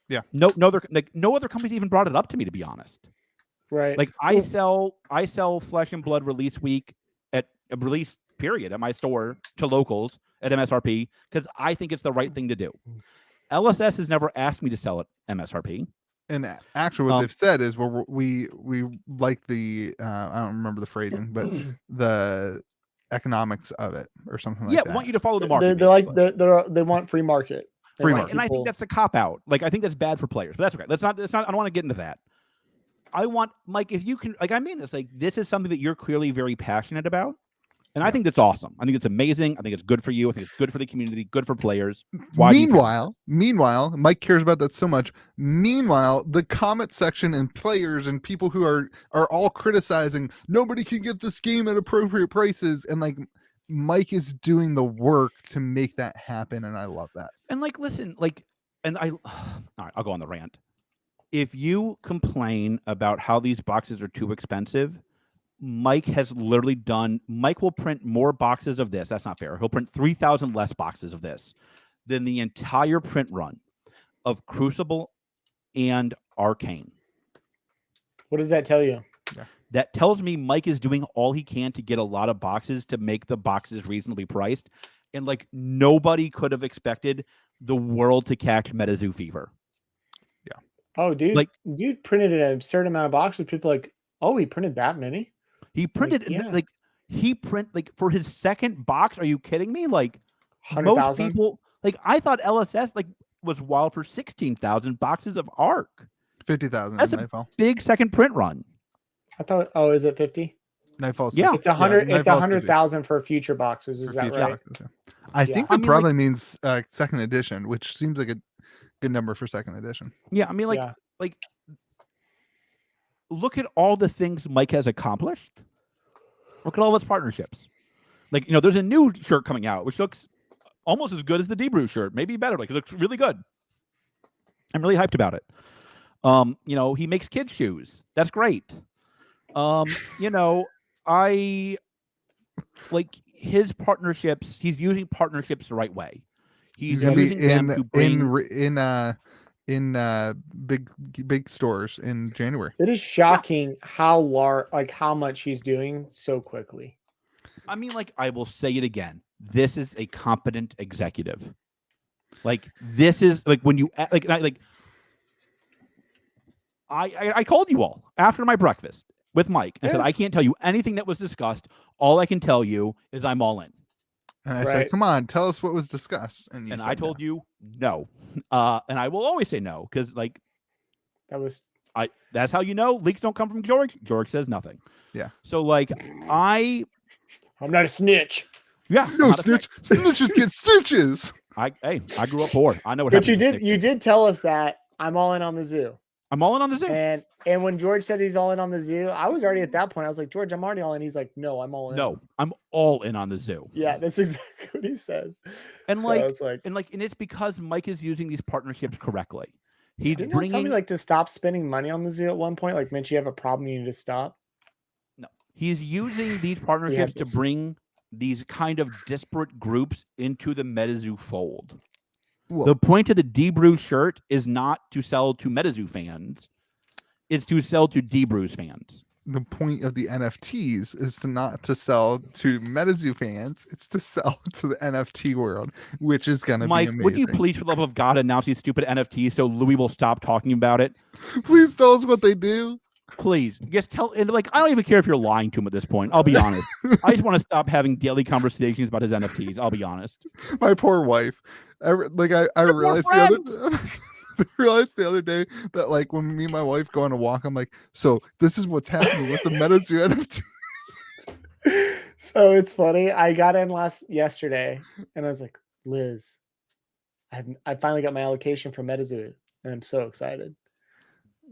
Yeah. No other companies even brought it up to me, to be honest. right. Like I sell Flesh and Blood release week at a release period at my store to locals at MSRP because I think it's the right thing to do. LSS has never asked me to sell at MSRP. And actually, what they've said is we like the I don't remember the phrasing, but the economics of it or something like that. Yeah, want you to follow the market. They want free market. They Free want market. And I think people- that's a cop out. Like I think that's bad for players, but that's okay. Let's not. I don't want to get into that. I want Mike, if you can, like I mean this, like this is something that you're clearly very passionate about. And I think that's awesome. I think it's amazing. I think it's good for you. I think it's good for the community, good for players. Meanwhile, Mike cares about that so much. Meanwhile, the comment section and players and people who are all criticizing nobody can get this game at appropriate prices, and like Mike is doing the work to make that happen, and I love that. And like, listen, like, and all right, I'll go on the rant. If you complain about how these boxes are too expensive, Mike has literally Mike will print more boxes of this. That's not fair. He'll print 3,000 less boxes of this than the entire print run of Crucible and Arcane. What does that tell you? That tells me Mike is doing all he can to get a lot of boxes to make the boxes reasonably priced. And like nobody could have expected the world to catch Metazoo fever. Yeah. Oh, dude. Like, dude printed an absurd amount of boxes. People are like, oh, he printed that many? He printed for his second box. Are you kidding me? Like 100,000? most people, like I thought LSS like was wild for 16,000 boxes of Arc. 50,000. That's a big second print run. I thought. Oh, is it 50? Nightfall. Yeah, it's 100. Yeah, it's 100,000 for future boxes. Is that right? Boxes, yeah. I think that probably means second edition, which seems like a good number for second edition. Yeah, I mean, like look at all the things Mike has accomplished. Look at all his partnerships. Like, you know, there's a new shirt coming out, which looks almost as good as the D-Brew shirt, maybe better. Like, it looks really good. I'm really hyped about it. You know, he makes kids shoes. That's great. You know, I like his partnerships. He's using partnerships the right way. He's using them to bring in big stores in January. It is shocking how large, like how much he's doing so quickly. I mean, like I will say it again. This is a competent executive. Like this is like when you I called you all after my breakfast with Mike and said I can't tell you anything that was discussed. All I can tell you is I'm all in. And I said, "Come on, tell us what was discussed." And I told you no. And I will always say no because like that's how you know leaks don't come from George. George says nothing. Yeah. So like I'm not a snitch. Yeah. No snitch. Snitches get stitches. I grew up poor. I know what. But you did tell us that I'm all in on the zoo. I'm all in on the zoo. And when George said he's all in on the zoo, I was already at that point. I was like, George, I'm already all in. He's like, no, I'm all in. No, I'm all in on the zoo. Yeah, that's exactly what he said. And so like, I was like, and it's because Mike is using these partnerships correctly. He's didn't bringing. You tell me like to stop spending money on the zoo at one point. Like, meant you have a problem, you need to stop. No, he's using these partnerships to bring these kind of disparate groups into the Metazoo fold. Whoa. The point of the D-Brew shirt is not to sell to Metazoo fans. It's to sell to D-Brews fans. The point of the NFTs is not to sell to Metazoo fans. It's to sell to the NFT world, which is going to be amazing. Mike, would you please, for the love of God, announce these stupid NFTs so Louis will stop talking about it? Please tell us what they do. Please, just tell. And like, I don't even care if you're lying to him at this point. I'll be honest. I just want to stop having daily conversations about his NFTs. I'll be honest. My poor wife. I realized realized the other day that like when me and my wife go on a walk, I'm like, so this is what's happening with the Metazoo NFT. So it's funny. I got in yesterday, and I was like, Liz, I finally got my allocation for Metazoo, and I'm so excited.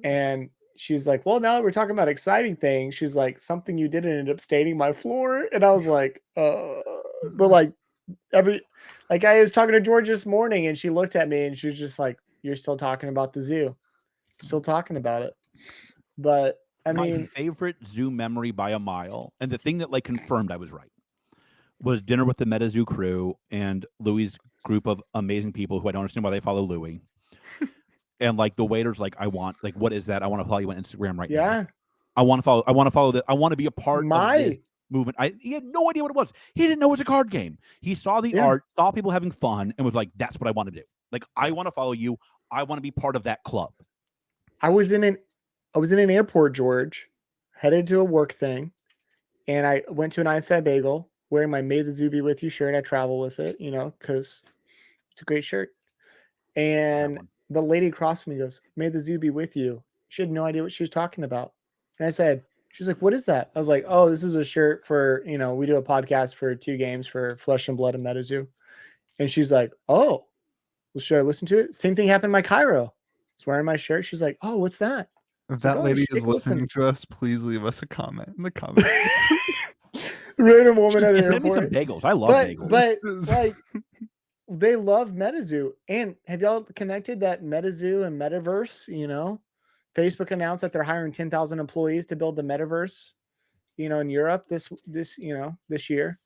And she's like, well, now that we're talking about exciting things, she's like, something you did ended up staining my floor. And I was like, but like I was talking to George this morning, and she looked at me and she was just like, you're still talking about the zoo. You're still talking about it. But I mean, my favorite zoo memory by a mile, and the thing that like confirmed I was right, was dinner with the MetaZoo crew and Louis' group of amazing people who I don't understand why they follow Louis. And like the waiter's like, I want, like, what is that? I want to follow you on Instagram right now. yeah. I want to follow that. I want to be a part of this movement. He had no idea what it was. He didn't know it was a card game. He saw the art, saw people having fun, and was like, that's what I want to do. Like, I want to follow you. I want to be part of that club. I was in an airport, George, headed to a work thing, and I went to an Einstein Bagel wearing my May the Zoo Be With You shirt. I travel with it, because it's a great shirt. And the lady across from me goes, May the zoo be with you. She had no idea what she was talking about. And I said, she's like, what is that? I was like, oh, this is a shirt for, we do a podcast for 2 games for Flesh and Blood and Metazoo. And she's like, oh, well, should I listen to it? Same thing happened in my Cairo. I was wearing my shirt. She's like, oh, what's that? If that lady is listening to us, please leave us a comment in the comments. Random woman at an Send me some airport. bagels. I love bagels. But like, they love Metazoo. And have y'all connected that Metazoo and Metaverse? Facebook announced that they're hiring 10,000 employees to build the Metaverse, in Europe this year.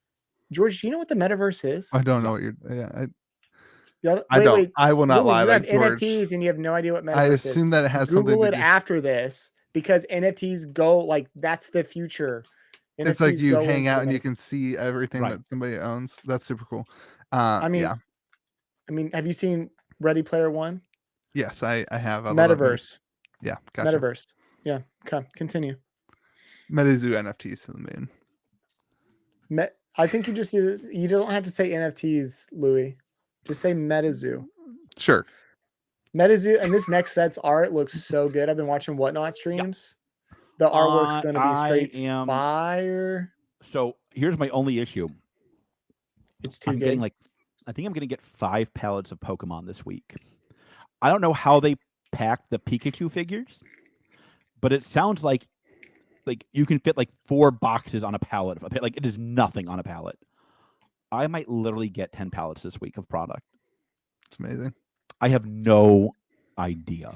George, do you know what the Metaverse is? I don't know what you're. Wait, I will not lie. You have George. NFTs and you have no idea what Metaverse is. I assume that it has Google something it after this, because NFTs go like that's the future. It's like you hang out and you can see everything that somebody owns. That's super cool. I mean, have you seen Ready Player One? Yes, I have. Metaverse. Yeah, gotcha. Metaverse. Yeah, come continue. Metazoo NFTs to the moon. I think you don't have to say NFTs, Louis. Just say Metazoo. Sure. Metazoo, and this next set's art looks so good. I've been watching Whatnot streams. The artwork's going to be straight fire. So here's my only issue. It's too good. I think I'm going to get 5 pallets of Pokemon this week. I don't know how they pack the Pikachu figures, but it sounds like you can fit like 4 boxes on a pallet. Like it is nothing on a pallet. I might literally get 10 pallets this week of product. It's amazing. I have no idea.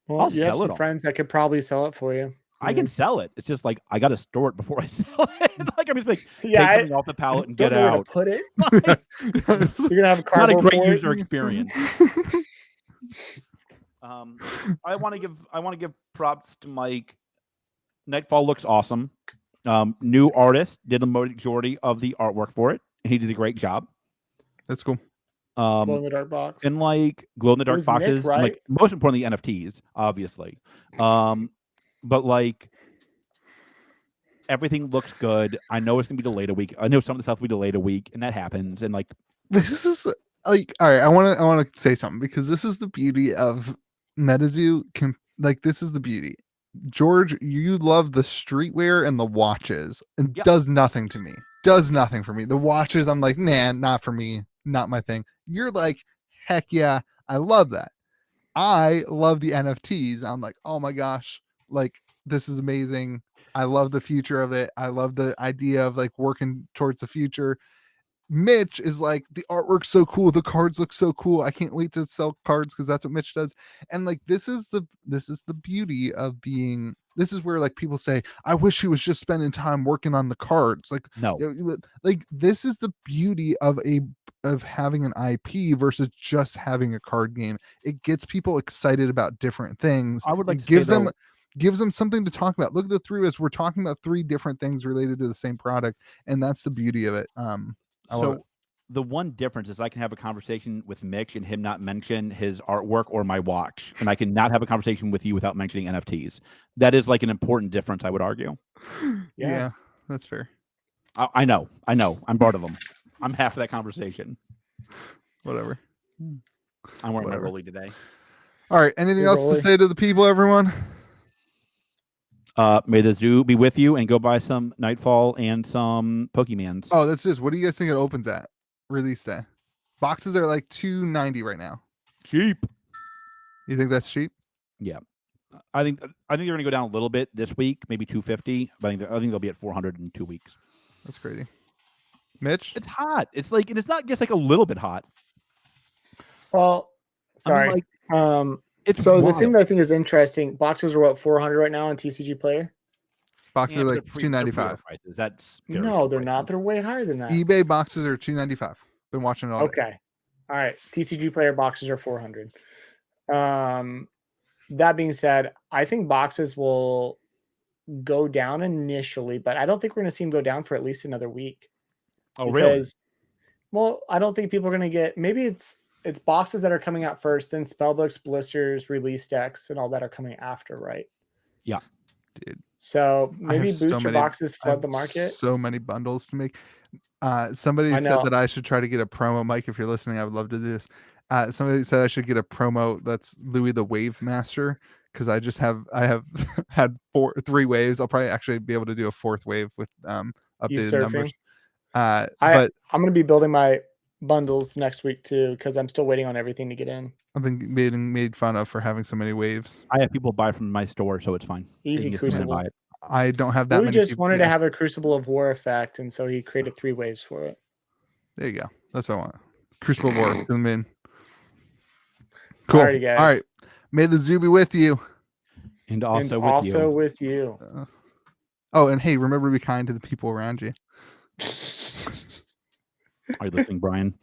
Well, I'll sell it. Friends that could probably sell it for you. I can sell it. It's just like I got to store it before I sell it. Like I'm just like take something off the pallet and get out. To put it. You're gonna have a cardboard. Not a great user experience. I want to give props to Mike. Nightfall looks awesome. New artist did the majority of the artwork for it. He did a great job. That's cool. Glow in the dark box. And like glow in the dark boxes. Nick, right? And, like most importantly, NFTs, obviously. But like everything looks good. I know it's gonna be delayed a week. I know some of the stuff will be delayed a week, and that happens. And like this is like, all right, I want to say something, because this is the beauty of Metazoo. This is the beauty. George, you love the streetwear and the watches, and does nothing to me. Does nothing for me. The watches, I'm like, nah, not for me, not my thing. You're like, heck yeah, I love that. I love the NFTs. I'm like, oh my gosh, like this is amazing. I love the future of it. I love the idea of like working towards the future. Mitch is like, the artwork's so cool, the cards look so cool, I can't wait to sell cards, because that's what Mitch does. And like this is the beauty of being, this is where like people say, I wish he was just spending time working on the cards. Like no, like this is the beauty of having an IP versus just having a card game. It gets people excited about different things. I would like it gives them something to talk about. Look at the 3 of us, we're talking about 3 different things related to the same product, and that's the beauty of it. the one difference is I can have a conversation with Mitch and him not mention his artwork or my watch, and I can not have a conversation with you without mentioning NFTs. That is like an important difference, I would argue. Yeah, that's fair. I know. I'm part of them. I'm half of that conversation. Whatever. I'm wearing Whatever. my Rolly today. All right. Anything else Rolly. to say to the people, everyone? May the zoo be with you, and go buy some Nightfall and some Pokemans. Oh, that's just. What do you guys think it opens at release day? Boxes are like $2.90 right now. Cheap. You think that's cheap? Yeah. I think they're going to go down a little bit this week, maybe $250. But I think they'll be at $400 in 2 weeks. That's crazy. Mitch? It's hot. It's like, and it's not just like a little bit hot. Well, sorry. I mean, it's so the wild. thing that I think is interesting, boxes are what, 400 right now on TCG Player? Boxes Yeah, are but like they're pre-order $2.95. prices. That's very No, cheap they're right not. now. They're way higher than that. eBay boxes are $2.95. Been watching it all day. Okay. All right. TCG Player boxes are 400. That being said, I think boxes will go down initially, but I don't think we're going to see them go down for at least another week. Oh, really? Because, well, I don't think people are going to get. Maybe it's boxes that are coming out first, then spellbooks, blisters, release decks, and all that are coming after, right? Yeah, dude. So I have maybe so booster many- boxes I flood have the market. So many bundles to make. Somebody I said know. that I should try to get a promo. Mike, if you're listening, I would love to do this. Somebody said I should get a promo that's Louis the Wave Master, because I have had 3 waves. I'll probably actually be able to do a 4th wave with You updated numbers. surfing. But I'm going to be building my bundles next week too, because I'm still waiting on everything to get in. I've been made fun of for having so many waves. I have people buy from my store, so it's fine. They Easy can just come in and Crucible. buy it. I don't have that Louis many just people. wanted to have a Crucible of War effect, and so he created 3 waves for it. There you go. That's what I want. Crucible of War. Come in. Cool. Alrighty, guys. All right. May the zoo be with you. And also And with also you. with you. Oh, and hey, remember to be kind to the people around you. Are you listening, Brian?